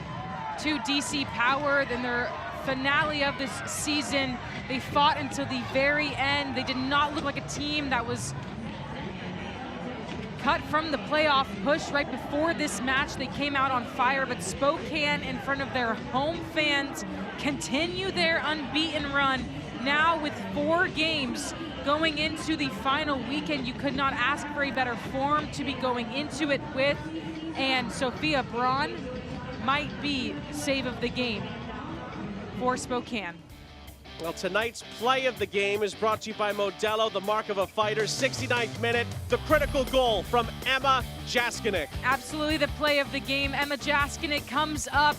[SPEAKER 2] to DC Power in their finale of this season. They fought until the very end. They did not look like a team that was cut from the playoff push right before this match. They came out on fire, but Spokane, in front of their home fans, continue their unbeaten run. Now with 4 games going into the final weekend, you could not ask for a better form to be going into it with, and Sophia Braun might be save of the game for Spokane.
[SPEAKER 1] Well, tonight's play of the game is brought to you by Modelo, the mark of a fighter. 69th minute, the critical goal from Emma Jaskinek.
[SPEAKER 2] Absolutely the play of the game. Emma Jaskinek comes up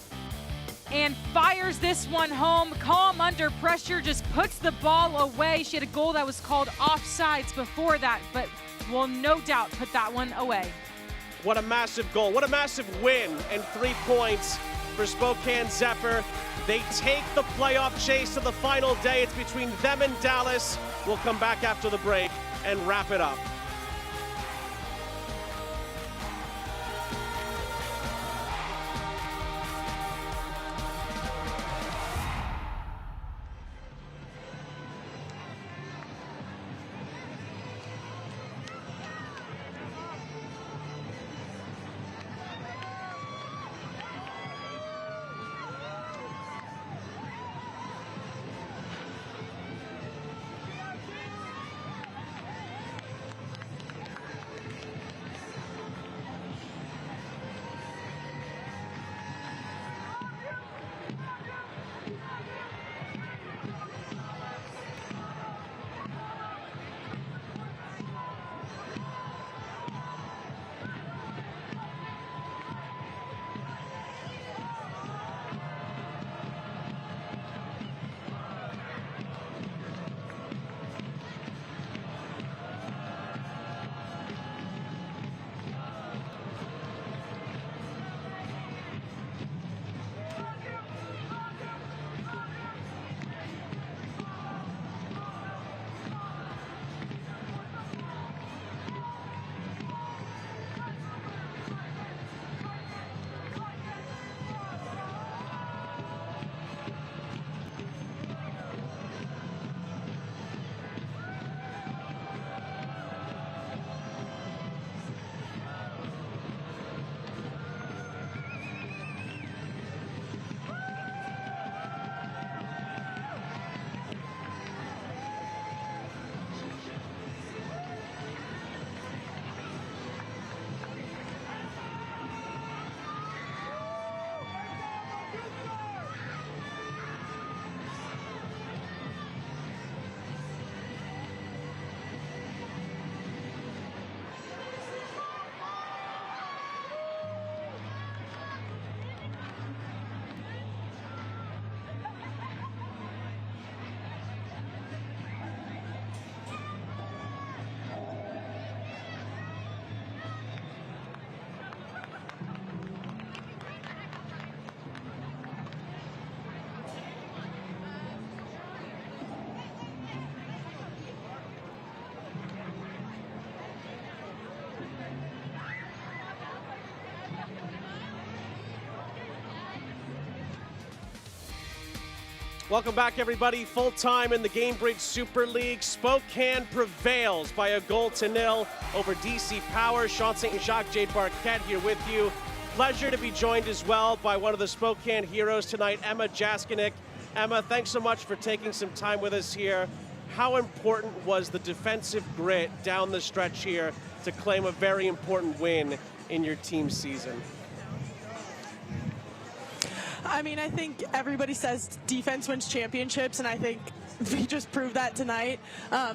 [SPEAKER 2] and fires this one home. Calm under pressure, just puts the ball away. She had a goal that was called offsides before that, but will no doubt put that one away.
[SPEAKER 1] What a massive goal. What a massive win, and 3 points for Spokane Zephyr. They take the playoff chase to the final day. It's between them and Dallas. We'll come back after the break and wrap it up. Welcome back, everybody. Full time in the Gainbridge Super League. Spokane prevails by 1-0 over DC Power. Sean St. Jacques, Jade Barquette here with you. Pleasure to be joined as well by one of the Spokane heroes tonight, Emma Jaskinek. Emma, thanks so much for taking some time with us here. How important was the defensive grit down the stretch here to claim a very important win in your team's season?
[SPEAKER 5] I mean, I think everybody says defense wins championships, and I think we just proved that tonight.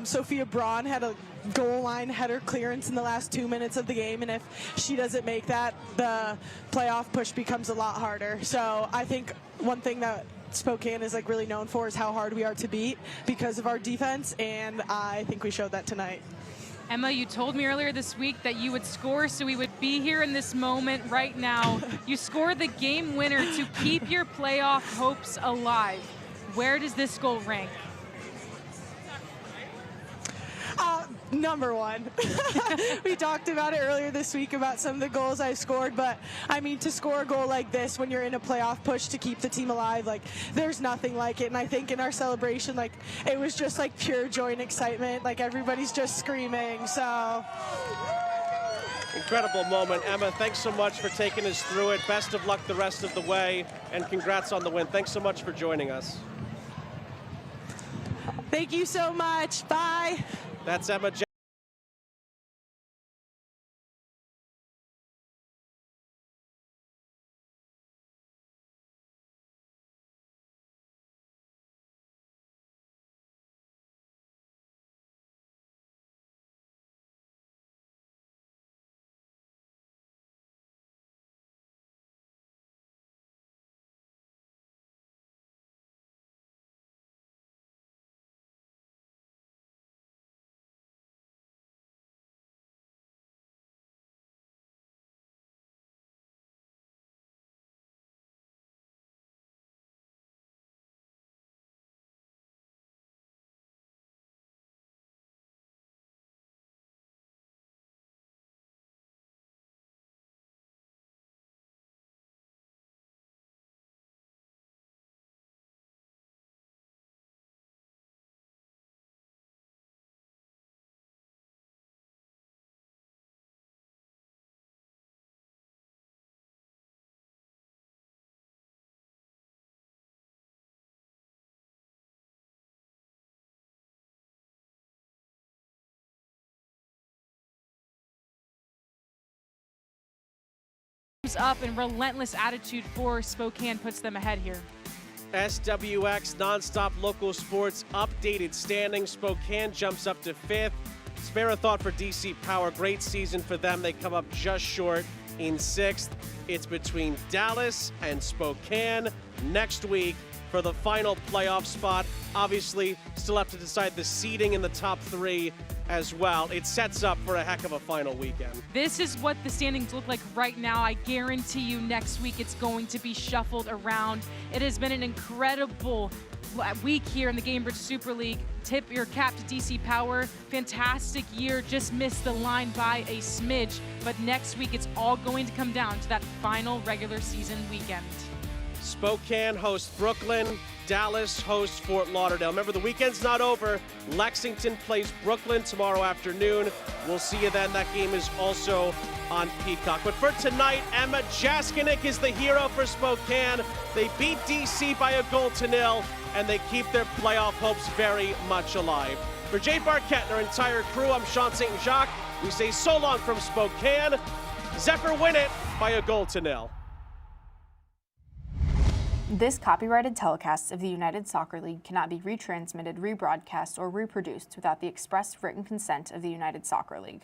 [SPEAKER 5] Sophia Braun had a goal line header clearance in the last 2 minutes of the game, and if she doesn't make that, the playoff push becomes a lot harder. So I think one thing that Spokane is like really known for is how hard we are to beat because of our defense, and I think we showed that tonight.
[SPEAKER 2] Emma, you told me earlier this week that you would score, so we would be here in this moment right now. You scored the game winner to keep your playoff hopes alive. Where does this goal rank?
[SPEAKER 5] Number one. We talked about it earlier this week about some of the goals I scored, but I mean, to score a goal like this when you're in a playoff push to keep the team alive, like, there's nothing like it. And I think in our celebration, like, it was just like pure joy and excitement. Like, everybody's just screaming. So
[SPEAKER 1] incredible moment. Emma, thanks so much for taking us through it. Best of luck the rest of the way, and congrats on the win. Thanks so much for joining us.
[SPEAKER 5] Thank you so much. Bye.
[SPEAKER 1] That's Emma.
[SPEAKER 2] Up and relentless attitude for Spokane puts them ahead here.
[SPEAKER 1] SWX nonstop local sports updated standings. Spokane jumps up to 5th. Spare a thought for DC Power. Great season for them. They come up just short in 6th. It's between Dallas and Spokane next week for the final playoff spot. Obviously, still have to decide the seeding in the top 3 as well. It sets up for a heck of a final weekend.
[SPEAKER 2] This is what the standings look like right now. I guarantee you next week it's going to be shuffled around. It has been an incredible week here in the Gainbridge Super League. Tip your cap to DC Power. Fantastic year, just missed the line by a smidge. But next week it's all going to come down to that final regular season weekend.
[SPEAKER 1] Spokane hosts Brooklyn. Dallas hosts Fort Lauderdale. Remember, the weekend's not over. Lexington plays Brooklyn tomorrow afternoon. We'll see you then. That game is also on Peacock. But for tonight, Emma Jaskinek is the hero for Spokane. They beat DC by 1-0, and they keep their playoff hopes very much alive. For Jay Barquette and our entire crew, I'm Sean St. Jacques. We say so long from Spokane. Zephyr win it by 1-0.
[SPEAKER 14] This copyrighted telecast of the United Soccer League cannot be retransmitted, rebroadcast, or reproduced without the express written consent of the United Soccer League.